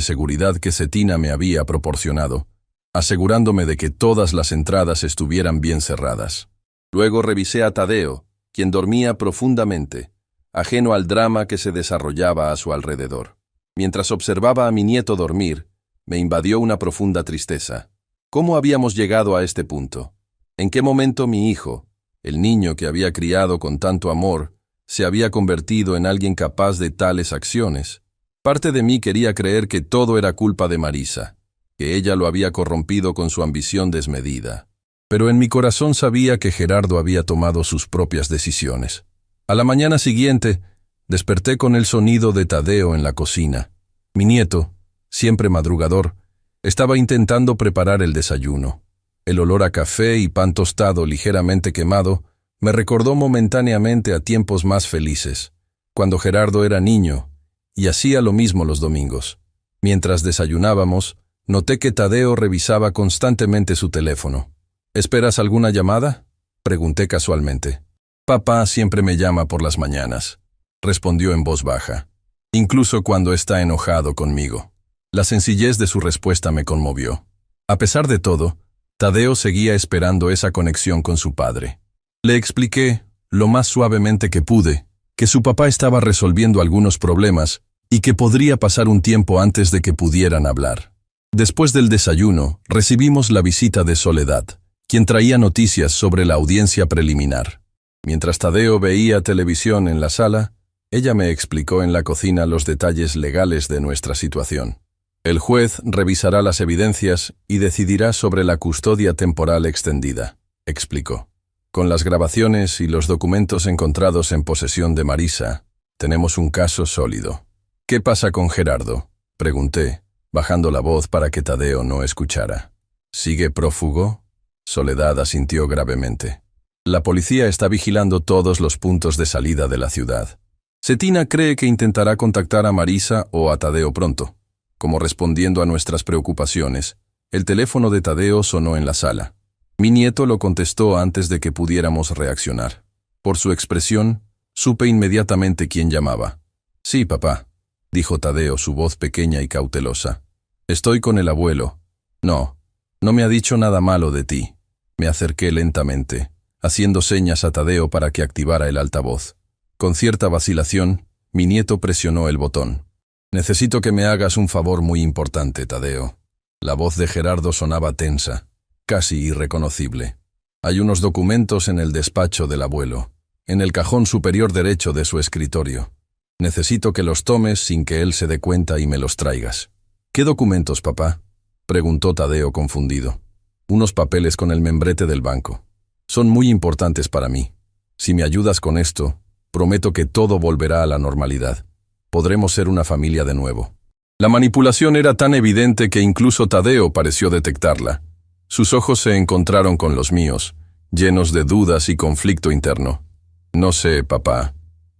seguridad que Cetina me había proporcionado, asegurándome de que todas las entradas estuvieran bien cerradas. Luego revisé a Tadeo, quien dormía profundamente, ajeno al drama que se desarrollaba a su alrededor. Mientras observaba a mi nieto dormir, me invadió una profunda tristeza. ¿Cómo habíamos llegado a este punto? ¿En qué momento mi hijo, el niño que había criado con tanto amor, se había convertido en alguien capaz de tales acciones? Parte de mí quería creer que todo era culpa de Marisa, que ella lo había corrompido con su ambición desmedida. Pero en mi corazón sabía que Gerardo había tomado sus propias decisiones. A la mañana siguiente, desperté con el sonido de Tadeo en la cocina. Mi nieto, siempre madrugador, estaba intentando preparar el desayuno. El olor a café y pan tostado ligeramente quemado me recordó momentáneamente a tiempos más felices, cuando Gerardo era niño y hacía lo mismo los domingos. Mientras desayunábamos, noté que Tadeo revisaba constantemente su teléfono. ¿Esperas alguna llamada?, pregunté casualmente. Papá siempre me llama por las mañanas, respondió en voz baja, incluso cuando está enojado conmigo. La sencillez de su respuesta me conmovió. A pesar de todo, Tadeo seguía esperando esa conexión con su padre. Le expliqué, lo más suavemente que pude, que su papá estaba resolviendo algunos problemas y que podría pasar un tiempo antes de que pudieran hablar. Después del desayuno, recibimos la visita de Soledad, quien traía noticias sobre la audiencia preliminar. Mientras Tadeo veía televisión en la sala, ella me explicó en la cocina los detalles legales de nuestra situación. El juez revisará las evidencias y decidirá sobre la custodia temporal extendida, explicó. Con las grabaciones y los documentos encontrados en posesión de Marisa, tenemos un caso sólido. ¿Qué pasa con Gerardo?, pregunté, bajando la voz para que Tadeo no escuchara. ¿Sigue prófugo? Soledad asintió gravemente. La policía está vigilando todos los puntos de salida de la ciudad. Cetina cree que intentará contactar a Marisa o a Tadeo pronto. Como respondiendo a nuestras preocupaciones, el teléfono de Tadeo sonó en la sala. Mi nieto lo contestó antes de que pudiéramos reaccionar. Por su expresión, supe inmediatamente quién llamaba. Sí, papá, dijo Tadeo, su voz pequeña y cautelosa. Estoy con el abuelo. No me ha dicho nada malo de ti. Me acerqué lentamente, haciendo señas a Tadeo para que activara el altavoz. Con cierta vacilación, mi nieto presionó el botón. Necesito que me hagas un favor muy importante, Tadeo. La voz de Gerardo sonaba tensa, casi irreconocible. Hay unos documentos en el despacho del abuelo, en el cajón superior derecho de su escritorio. Necesito que los tomes sin que él se dé cuenta y me los traigas. ¿Qué documentos, papá?, preguntó Tadeo confundido. Unos papeles con el membrete del banco. Son muy importantes para mí. Si me ayudas con esto, prometo que todo volverá a la normalidad. Podremos ser una familia de nuevo. La manipulación era tan evidente que incluso Tadeo pareció detectarla. Sus ojos se encontraron con los míos, llenos de dudas y conflicto interno. No sé, papá.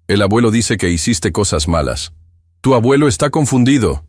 El abuelo dice que hiciste cosas malas. Tu abuelo está confundido.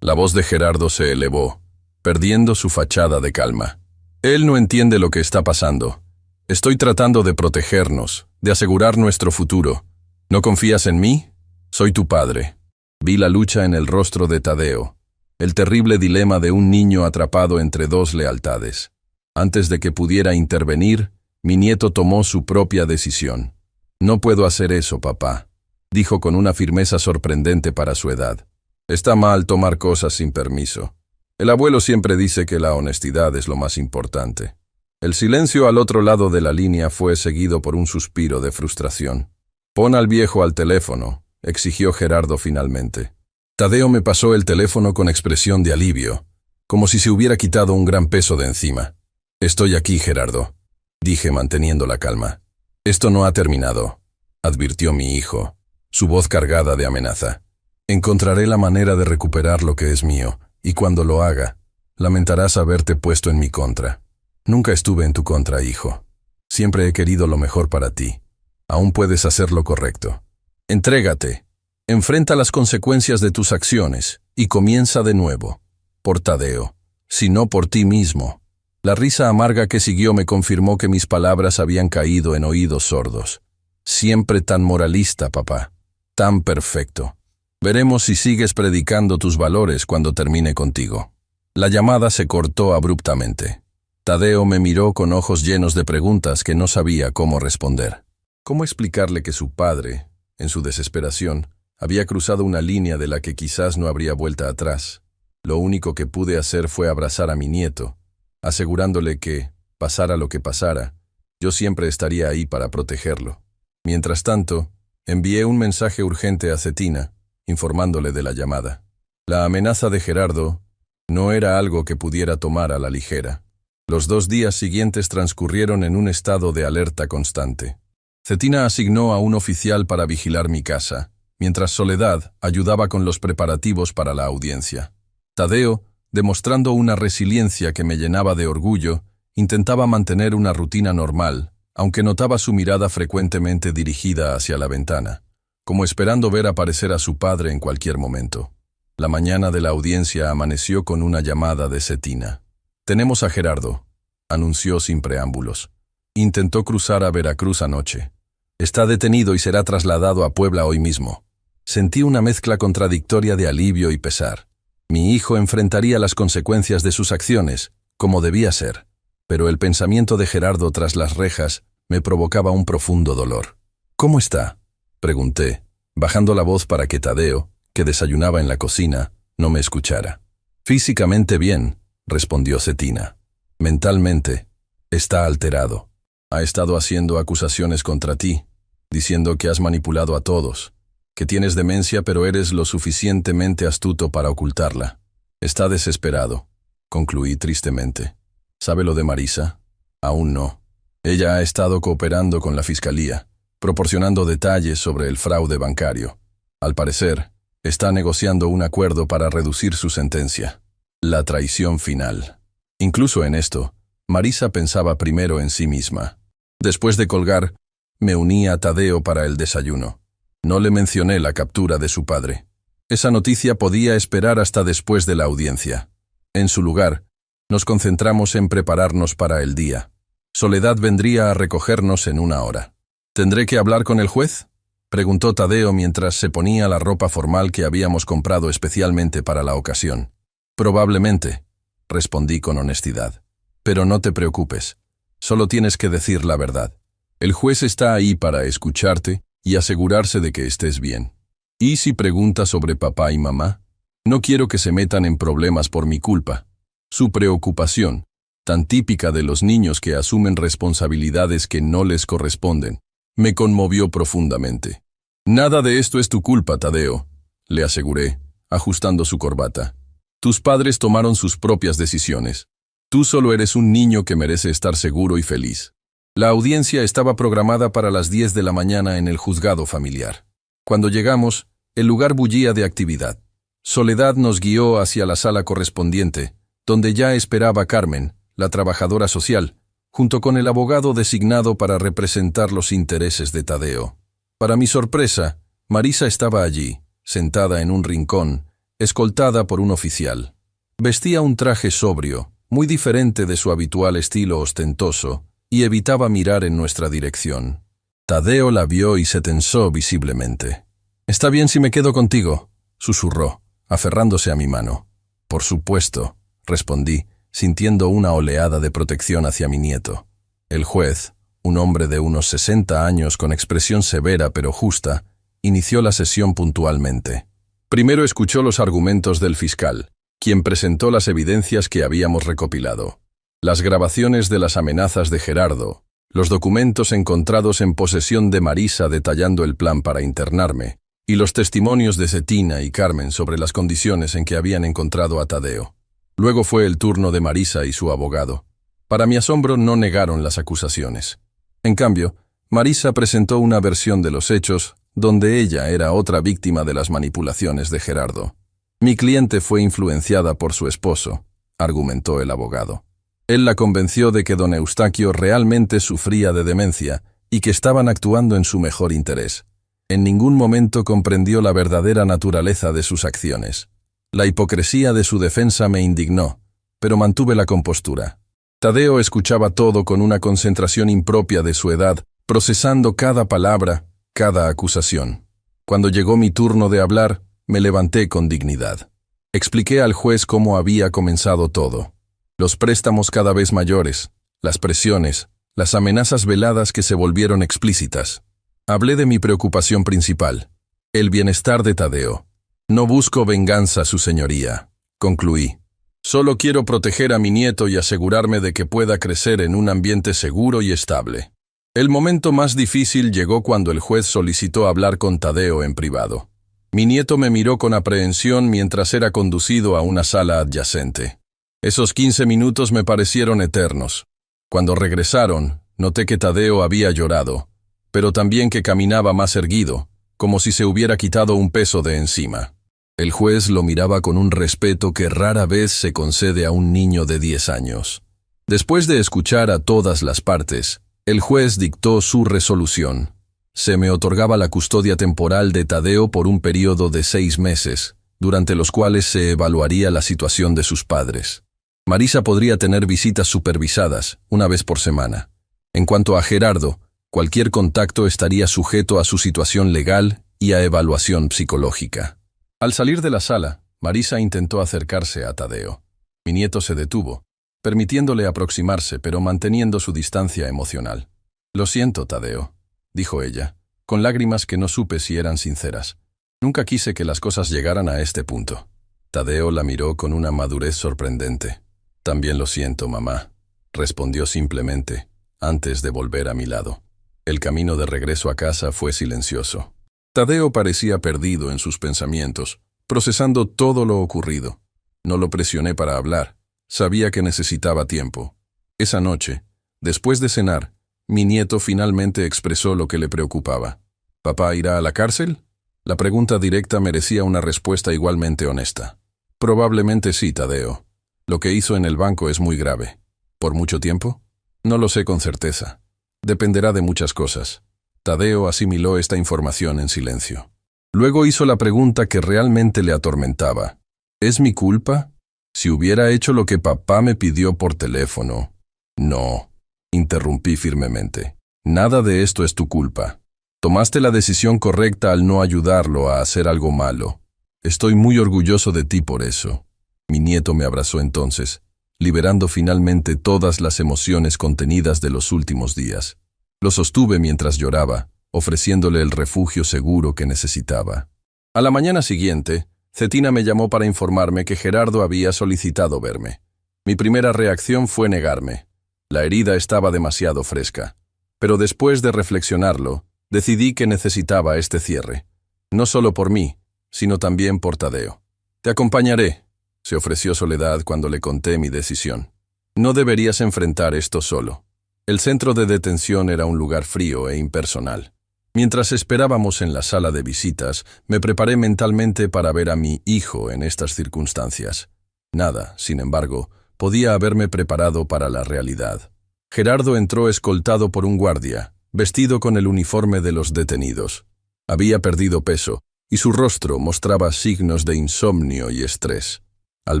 La voz de Gerardo se elevó, perdiendo su fachada de calma. Él no entiende lo que está pasando. Estoy tratando de protegernos, de asegurar nuestro futuro. ¿No confías en mí? Soy tu padre. Vi la lucha en el rostro de Tadeo, el terrible dilema de un niño atrapado entre dos lealtades. Antes de que pudiera intervenir, mi nieto tomó su propia decisión. No puedo hacer eso, papá, dijo con una firmeza sorprendente para su edad. Está mal tomar cosas sin permiso. El abuelo siempre dice que la honestidad es lo más importante. El silencio al otro lado de la línea fue seguido por un suspiro de frustración. Pon al viejo al teléfono, exigió Gerardo finalmente. Tadeo me pasó el teléfono con expresión de alivio, como si se hubiera quitado un gran peso de encima. Estoy aquí, Gerardo, dije manteniendo la calma. Esto no ha terminado, advirtió mi hijo, su voz cargada de amenaza. Encontraré la manera de recuperar lo que es mío, y cuando lo haga, lamentarás haberte puesto en mi contra. Nunca estuve en tu contra, hijo. Siempre he querido lo mejor para ti. Aún puedes hacer lo correcto. Entrégate. Enfrenta las consecuencias de tus acciones y comienza de nuevo. Por Tadeo, sino por ti mismo. La risa amarga que siguió me confirmó que mis palabras habían caído en oídos sordos. Siempre tan moralista, papá. Tan perfecto. Veremos si sigues predicando tus valores cuando termine contigo. La llamada se cortó abruptamente. Tadeo me miró con ojos llenos de preguntas que no sabía cómo responder. ¿Cómo explicarle que su padre, en su desesperación, había cruzado una línea de la que quizás no habría vuelta atrás? Lo único que pude hacer fue abrazar a mi nieto, asegurándole que, pasara lo que pasara, yo siempre estaría ahí para protegerlo. Mientras tanto, envié un mensaje urgente a Cetina, informándole de la llamada. La amenaza de Gerardo no era algo que pudiera tomar a la ligera. Los 2 días siguientes transcurrieron en un estado de alerta constante. Cetina asignó a un oficial para vigilar mi casa, mientras Soledad ayudaba con los preparativos para la audiencia. Tadeo, demostrando una resiliencia que me llenaba de orgullo, intentaba mantener una rutina normal, aunque notaba su mirada frecuentemente dirigida hacia la ventana, como esperando ver aparecer a su padre en cualquier momento. La mañana de la audiencia amaneció con una llamada de Cetina. «Tenemos a Gerardo», anunció sin preámbulos. «Intentó cruzar a Veracruz anoche. Está detenido y será trasladado a Puebla hoy mismo». Sentí una mezcla contradictoria de alivio y pesar. Mi hijo enfrentaría las consecuencias de sus acciones, como debía ser. pero el pensamiento de Gerardo tras las rejas me provocaba un profundo dolor. «¿Cómo está?», pregunté, bajando la voz para que Tadeo, que desayunaba en la cocina, no me escuchara. «Físicamente bien», respondió Cetina. «Mentalmente, está alterado. Ha estado haciendo acusaciones contra ti, diciendo que has manipulado a todos, que tienes demencia pero eres lo suficientemente astuto para ocultarla. Está desesperado», concluí tristemente. «¿Sabe lo de Marisa?». «Aún no. Ella ha estado cooperando con la fiscalía, proporcionando detalles sobre el fraude bancario. Al parecer, está negociando un acuerdo para reducir su sentencia. La traición final». Incluso en esto, Marisa pensaba primero en sí misma. Después de colgar, me uní a Tadeo para el desayuno. No le mencioné la captura de su padre. Esa noticia podía esperar hasta después de la audiencia. En su lugar, nos concentramos en prepararnos para el día. Soledad vendría a recogernos en 1 hora. «¿Tendré que hablar con el juez?», preguntó Tadeo mientras se ponía la ropa formal que habíamos comprado especialmente para la ocasión. «Probablemente», respondí con honestidad. «Pero no te preocupes. Solo tienes que decir la verdad. El juez está ahí para escucharte y asegurarse de que estés bien. ¿Y si pregunta sobre papá y mamá? No quiero que se metan en problemas por mi culpa». Su preocupación, tan típica de los niños que asumen responsabilidades que no les corresponden, me conmovió profundamente. «Nada de esto es tu culpa, Tadeo», le aseguré, ajustando su corbata. «Tus padres tomaron sus propias decisiones. Tú solo eres un niño que merece estar seguro y feliz». La audiencia estaba programada para las 10 de la mañana en el juzgado familiar. Cuando llegamos, el lugar bullía de actividad. Soledad nos guió hacia la sala correspondiente, donde ya esperaba Carmen, la trabajadora social, junto con el abogado designado para representar los intereses de Tadeo. Para mi sorpresa, Marisa estaba allí, sentada en un rincón, escoltada por un oficial. Vestía un traje sobrio, muy diferente de su habitual estilo ostentoso, y evitaba mirar en nuestra dirección. Tadeo la vio y se tensó visiblemente. «¿Está bien si me quedo contigo?», susurró, aferrándose a mi mano. «Por supuesto», respondí, sintiendo una oleada de protección hacia mi nieto. El juez, un hombre de unos 60 años con expresión severa pero justa, inició la sesión puntualmente. Primero escuchó los argumentos del fiscal, quien presentó las evidencias que habíamos recopilado. Las grabaciones de las amenazas de Gerardo, los documentos encontrados en posesión de Marisa detallando el plan para internarme, y los testimonios de Cetina y Carmen sobre las condiciones en que habían encontrado a Tadeo. Luego fue el turno de Marisa y su abogado. Para mi asombro no negaron las acusaciones. En cambio, Marisa presentó una versión de los hechos donde ella era otra víctima de las manipulaciones de Gerardo. «Mi cliente fue influenciada por su esposo», argumentó el abogado. Él la convenció de que don Eustaquio realmente sufría de demencia y que estaban actuando en su mejor interés. En ningún momento comprendió la verdadera naturaleza de sus acciones. La hipocresía de su defensa me indignó, pero mantuve la compostura. Tadeo escuchaba todo con una concentración impropia de su edad, procesando cada palabra, cada acusación. Cuando llegó mi turno de hablar, me levanté con dignidad. Expliqué al juez cómo había comenzado todo. Los préstamos cada vez mayores, las presiones, las amenazas veladas que se volvieron explícitas. Hablé de mi preocupación principal, el bienestar de Tadeo. «No busco venganza, su señoría», concluí. «Solo quiero proteger a mi nieto y asegurarme de que pueda crecer en un ambiente seguro y estable». El momento más difícil llegó cuando el juez solicitó hablar con Tadeo en privado. Mi nieto me miró con aprehensión mientras era conducido a una sala adyacente. Esos 15 minutos me parecieron eternos. Cuando regresaron, noté que Tadeo había llorado, pero también que caminaba más erguido, como si se hubiera quitado un peso de encima. El juez lo miraba con un respeto que rara vez se concede a un niño de 10 años. Después de escuchar a todas las partes, el juez dictó su resolución. Se me otorgaba la custodia temporal de Tadeo por un periodo de 6 meses, durante los cuales se evaluaría la situación de sus padres. Marisa podría tener visitas supervisadas, una vez por semana. En cuanto a Gerardo, cualquier contacto estaría sujeto a su situación legal y a evaluación psicológica. Al salir de la sala, Marisa intentó acercarse a Tadeo. Mi nieto se detuvo. permitiéndole aproximarse pero manteniendo su distancia emocional. «Lo siento, Tadeo», dijo ella, con lágrimas que no supe si eran sinceras. «Nunca quise que las cosas llegaran a este punto». Tadeo la miró con una madurez sorprendente. «También lo siento, mamá», respondió simplemente, antes de volver a mi lado. El camino de regreso a casa fue silencioso. Tadeo parecía perdido en sus pensamientos, procesando todo lo ocurrido. No lo presioné para hablar. Sabía que necesitaba tiempo. Esa noche, después de cenar, mi nieto finalmente expresó lo que le preocupaba. ¿Papá irá a la cárcel? La pregunta directa merecía una respuesta igualmente honesta. Probablemente sí, Tadeo. Lo que hizo en el banco es muy grave. ¿Por mucho tiempo? No lo sé con certeza. Dependerá de muchas cosas. Tadeo asimiló esta información en silencio. Luego hizo la pregunta que realmente le atormentaba. ¿Es mi culpa? Si hubiera hecho lo que papá me pidió por teléfono. No, interrumpí firmemente. Nada de esto es tu culpa. Tomaste la decisión correcta al no ayudarlo a hacer algo malo. Estoy muy orgulloso de ti por eso. Mi nieto me abrazó entonces, liberando finalmente todas las emociones contenidas de los últimos días. Lo sostuve mientras lloraba, ofreciéndole el refugio seguro que necesitaba. A la mañana siguiente, Cetina me llamó para informarme que Gerardo había solicitado verme. Mi primera reacción fue negarme. La herida estaba demasiado fresca. Pero después de reflexionarlo, decidí que necesitaba este cierre. No solo por mí, sino también por Tadeo. «Te acompañaré», se ofreció Soledad cuando le conté mi decisión. «No deberías enfrentar esto solo». El centro de detención era un lugar frío e impersonal. Mientras esperábamos en la sala de visitas, me preparé mentalmente para ver a mi hijo en estas circunstancias. Nada, sin embargo, podía haberme preparado para la realidad. Gerardo entró escoltado por un guardia, vestido con el uniforme de los detenidos. Había perdido peso, y su rostro mostraba signos de insomnio y estrés. Al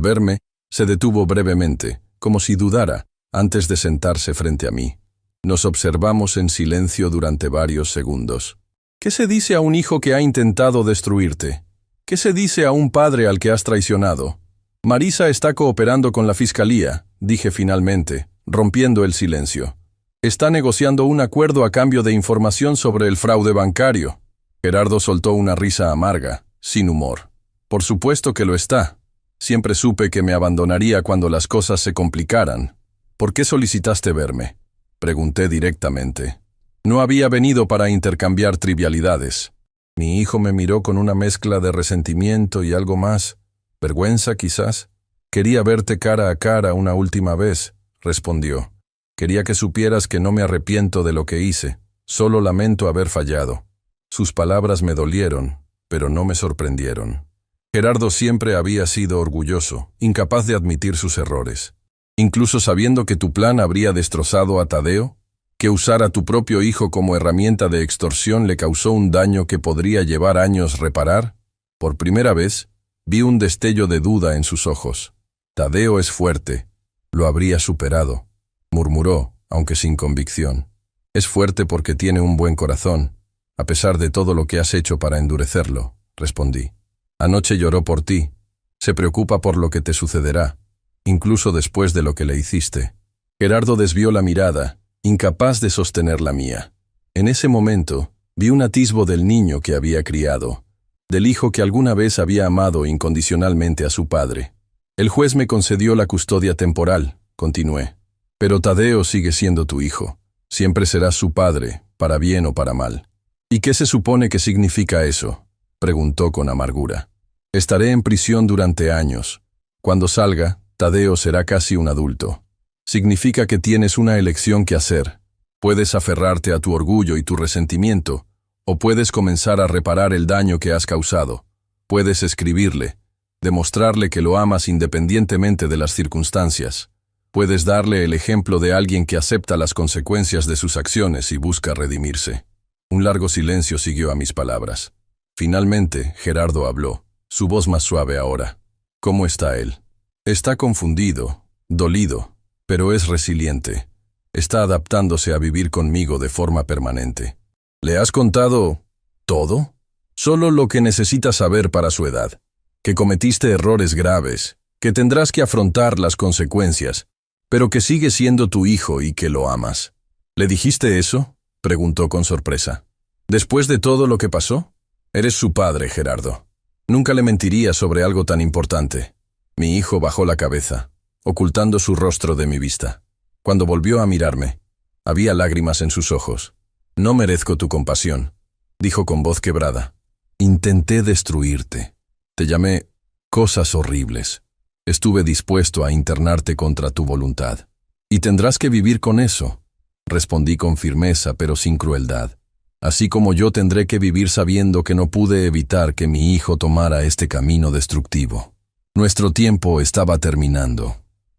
verme, se detuvo brevemente, como si dudara, antes de sentarse frente a mí. Nos observamos en silencio durante varios segundos. ¿Qué se dice a un hijo que ha intentado destruirte? ¿Qué se dice a un padre al que has traicionado? Marisa está cooperando con la fiscalía, dije finalmente, rompiendo el silencio. Está negociando un acuerdo a cambio de información sobre el fraude bancario. Gerardo soltó una risa amarga, sin humor. Por supuesto que lo está. Siempre supe que me abandonaría cuando las cosas se complicaran. ¿Por qué solicitaste verme?, pregunté directamente. No había venido para intercambiar trivialidades. Mi hijo me miró con una mezcla de resentimiento y algo más. ¿Vergüenza, quizás? Quería verte cara a cara una última vez, respondió. Quería que supieras que no me arrepiento de lo que hice, solo lamento haber fallado. Sus palabras me dolieron, pero no me sorprendieron. Gerardo siempre había sido orgulloso, incapaz de admitir sus errores. Incluso sabiendo que tu plan habría destrozado a Tadeo, que usar a tu propio hijo como herramienta de extorsión le causó un daño que podría llevar años reparar. Por primera vez, vi un destello de duda en sus ojos. Tadeo es fuerte, lo habría superado, murmuró, aunque sin convicción. Es fuerte porque tiene un buen corazón, a pesar de todo lo que has hecho para endurecerlo, respondí. Anoche lloró por ti, se preocupa por lo que te sucederá, incluso después de lo que le hiciste. Gerardo desvió la mirada, incapaz de sostener la mía. En ese momento, vi un atisbo del niño que había criado, del hijo que alguna vez había amado incondicionalmente a su padre. El juez me concedió la custodia temporal, continué. Pero Tadeo sigue siendo tu hijo. Siempre serás su padre, para bien o para mal. ¿Y qué se supone que significa eso?, preguntó con amargura. Estaré en prisión durante años. Cuando salga, Tadeo será casi un adulto. Significa que tienes una elección que hacer. Puedes aferrarte a tu orgullo y tu resentimiento, o puedes comenzar a reparar el daño que has causado. Puedes escribirle, demostrarle que lo amas independientemente de las circunstancias. Puedes darle el ejemplo de alguien que acepta las consecuencias de sus acciones y busca redimirse. Un largo silencio siguió a mis palabras. Finalmente, Gerardo habló, su voz más suave ahora. ¿Cómo está él? Está confundido, dolido, pero es resiliente. Está adaptándose a vivir conmigo de forma permanente. ¿Le has contado todo? Solo lo que necesita saber para su edad. Que cometiste errores graves, que tendrás que afrontar las consecuencias, pero que sigue siendo tu hijo y que lo amas. ¿Le dijiste eso?, preguntó con sorpresa. ¿Después de todo lo que pasó? Eres su padre, Gerardo. Nunca le mentiría sobre algo tan importante. Mi hijo bajó la cabeza, ocultando su rostro de mi vista. Cuando volvió a mirarme, había lágrimas en sus ojos. No merezco tu compasión, dijo con voz quebrada. Intenté destruirte. Te llamé cosas horribles. Estuve dispuesto a internarte contra tu voluntad. Y tendrás que vivir con eso, respondí con firmeza pero sin crueldad. Así como yo tendré que vivir sabiendo que no pude evitar que mi hijo tomara este camino destructivo. Nuestro tiempo estaba terminando.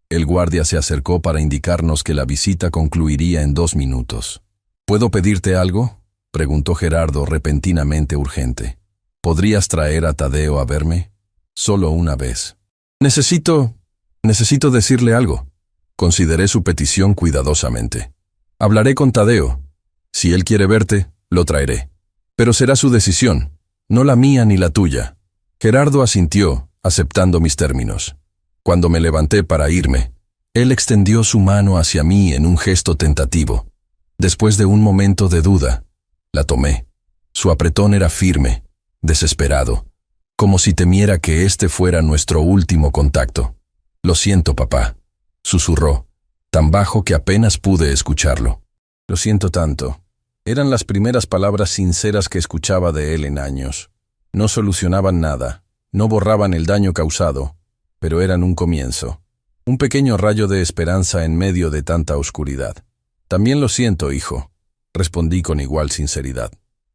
El guardia se acercó para indicarnos que la visita concluiría en 2 minutos. ¿Puedo pedirte algo?, preguntó Gerardo repentinamente urgente. ¿Podrías traer a Tadeo a verme? Solo una vez. Necesito decirle algo. Consideré su petición cuidadosamente. Hablaré con Tadeo. Si él quiere verte, lo traeré. Pero será su decisión, no la mía ni la tuya. Gerardo asintió, aceptando mis términos. Cuando me levanté para irme, él extendió su mano hacia mí en un gesto tentativo. Después de un momento de duda, la tomé. Su apretón era firme, desesperado, como si temiera que este fuera nuestro último contacto. Lo siento, papá, susurró, tan bajo que apenas pude escucharlo. Lo siento tanto. Eran las primeras palabras sinceras que escuchaba de él en años. No solucionaban nada, no borraban el daño causado, pero eran un comienzo. Un pequeño rayo de esperanza en medio de tanta oscuridad. También lo siento, hijo, respondí con igual sinceridad.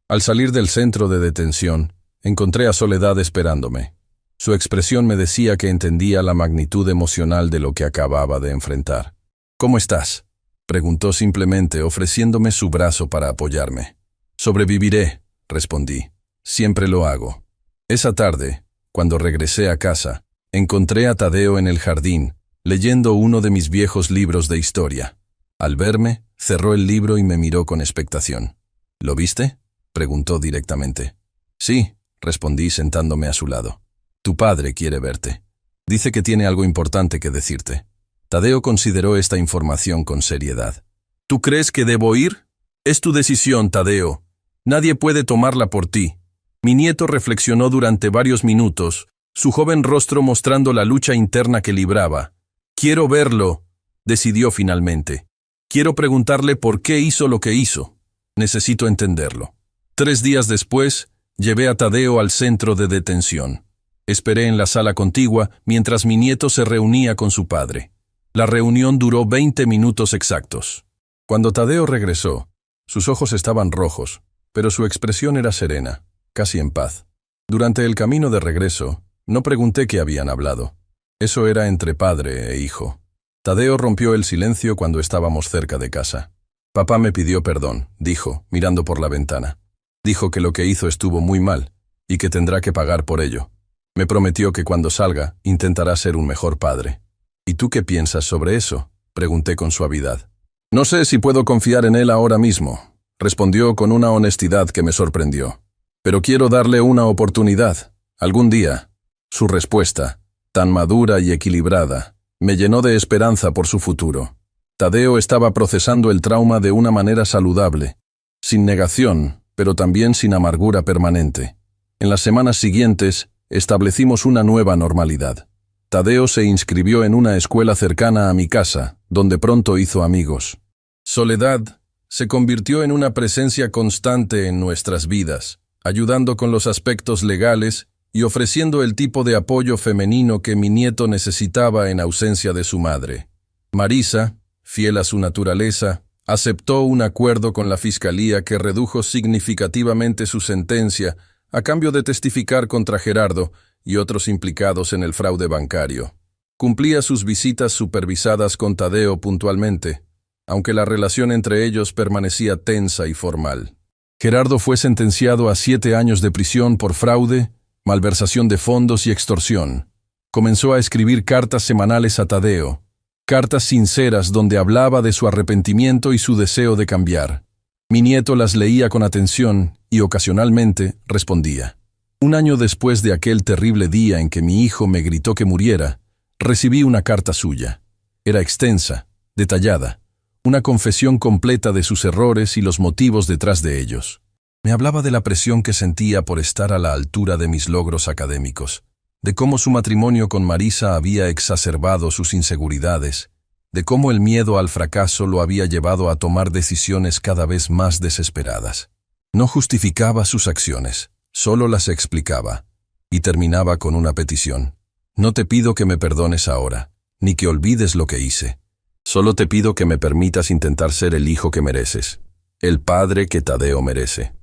Al salir del centro de detención, encontré a Soledad esperándome. Su expresión me decía que entendía la magnitud emocional de lo que acababa de enfrentar. ¿Cómo estás?, preguntó simplemente, ofreciéndome su brazo para apoyarme. Sobreviviré, respondí. Siempre lo hago. Esa tarde, cuando regresé a casa, encontré a Tadeo en el jardín, leyendo uno de mis viejos libros de historia. Al verme, cerró el libro y me miró con expectación. ¿Lo viste?, preguntó directamente. Sí, respondí sentándome a su lado. Tu padre quiere verte. Dice que tiene algo importante que decirte. Tadeo consideró esta información con seriedad. ¿Tú crees que debo ir? Es tu decisión, Tadeo. Nadie puede tomarla por ti. Mi nieto reflexionó durante varios minutos, su joven rostro mostrando la lucha interna que libraba. Quiero verlo, decidió finalmente. Quiero preguntarle por qué hizo lo que hizo. Necesito entenderlo. 3 días después, llevé a Tadeo al centro de detención. Esperé en la sala contigua mientras mi nieto se reunía con su padre. La reunión duró 20 minutos exactos. Cuando Tadeo regresó, sus ojos estaban rojos, pero su expresión era serena, casi en paz. Durante el camino de regreso, no pregunté qué habían hablado. Eso era entre padre e hijo. Tadeo rompió el silencio cuando estábamos cerca de casa. Papá me pidió perdón, dijo, mirando por la ventana. Dijo que lo que hizo estuvo muy mal y que tendrá que pagar por ello. Me prometió que cuando salga intentará ser un mejor padre. ¿Y tú qué piensas sobre eso?, pregunté con suavidad. No sé si puedo confiar en él ahora mismo, respondió con una honestidad que me sorprendió. Pero quiero darle una oportunidad, algún día. Su respuesta, tan madura y equilibrada, me llenó de esperanza por su futuro. Tadeo estaba procesando el trauma de una manera saludable, sin negación, pero también sin amargura permanente. En las semanas siguientes, establecimos una nueva normalidad. Tadeo se inscribió en una escuela cercana a mi casa, donde pronto hizo amigos. Soledad se convirtió en una presencia constante en nuestras vidas, ayudando con los aspectos legales y ofreciendo el tipo de apoyo femenino que mi nieto necesitaba en ausencia de su madre. Marisa, fiel a su naturaleza, aceptó un acuerdo con la fiscalía que redujo significativamente su sentencia a cambio de testificar contra Gerardo y otros implicados en el fraude bancario. Cumplía sus visitas supervisadas con Tadeo puntualmente, aunque la relación entre ellos permanecía tensa y formal. Gerardo fue sentenciado a 7 años de prisión por fraude, malversación de fondos y extorsión. Comenzó a escribir cartas semanales a Tadeo, cartas sinceras donde hablaba de su arrepentimiento y su deseo de cambiar. Mi nieto las leía con atención y ocasionalmente respondía. 1 año después de aquel terrible día en que mi hijo me gritó que muriera, recibí una carta suya. Era extensa, detallada, una confesión completa de sus errores y los motivos detrás de ellos. Me hablaba de la presión que sentía por estar a la altura de mis logros académicos, de cómo su matrimonio con Marisa había exacerbado sus inseguridades, de cómo el miedo al fracaso lo había llevado a tomar decisiones cada vez más desesperadas. No justificaba sus acciones, solo las explicaba, y terminaba con una petición. No te pido que me perdones ahora, ni que olvides lo que hice. Solo te pido que me permitas intentar ser el hijo que mereces, el padre que Tadeo merece.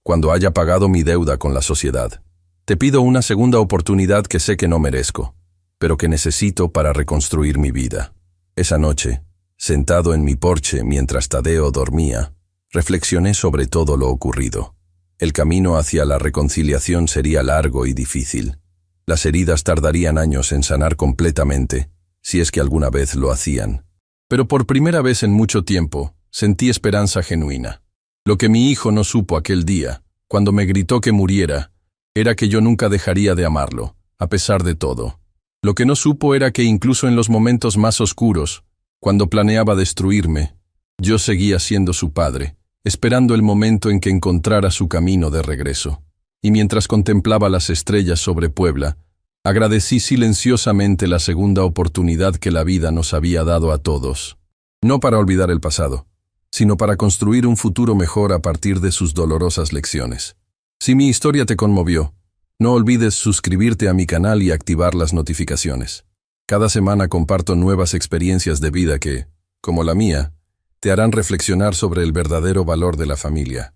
Cuando haya pagado mi deuda con la sociedad, te pido una segunda oportunidad que sé que no merezco, pero que necesito para reconstruir mi vida. Esa noche, sentado en mi porche mientras Tadeo dormía, reflexioné sobre todo lo ocurrido. El camino hacia la reconciliación sería largo y difícil. Las heridas tardarían años en sanar completamente, si es que alguna vez lo hacían. Pero por primera vez en mucho tiempo, sentí esperanza genuina. Lo que mi hijo no supo aquel día, cuando me gritó que muriera, era que yo nunca dejaría de amarlo, a pesar de todo. Lo que no supo era que incluso en los momentos más oscuros, cuando planeaba destruirme, yo seguía siendo su padre, esperando el momento en que encontrara su camino de regreso. Y mientras contemplaba las estrellas sobre Puebla, agradecí silenciosamente la segunda oportunidad que la vida nos había dado a todos. No para olvidar el pasado, sino para construir un futuro mejor a partir de sus dolorosas lecciones. Si mi historia te conmovió, no olvides suscribirte a mi canal y activar las notificaciones. Cada semana comparto nuevas experiencias de vida que, como la mía, te harán reflexionar sobre el verdadero valor de la familia.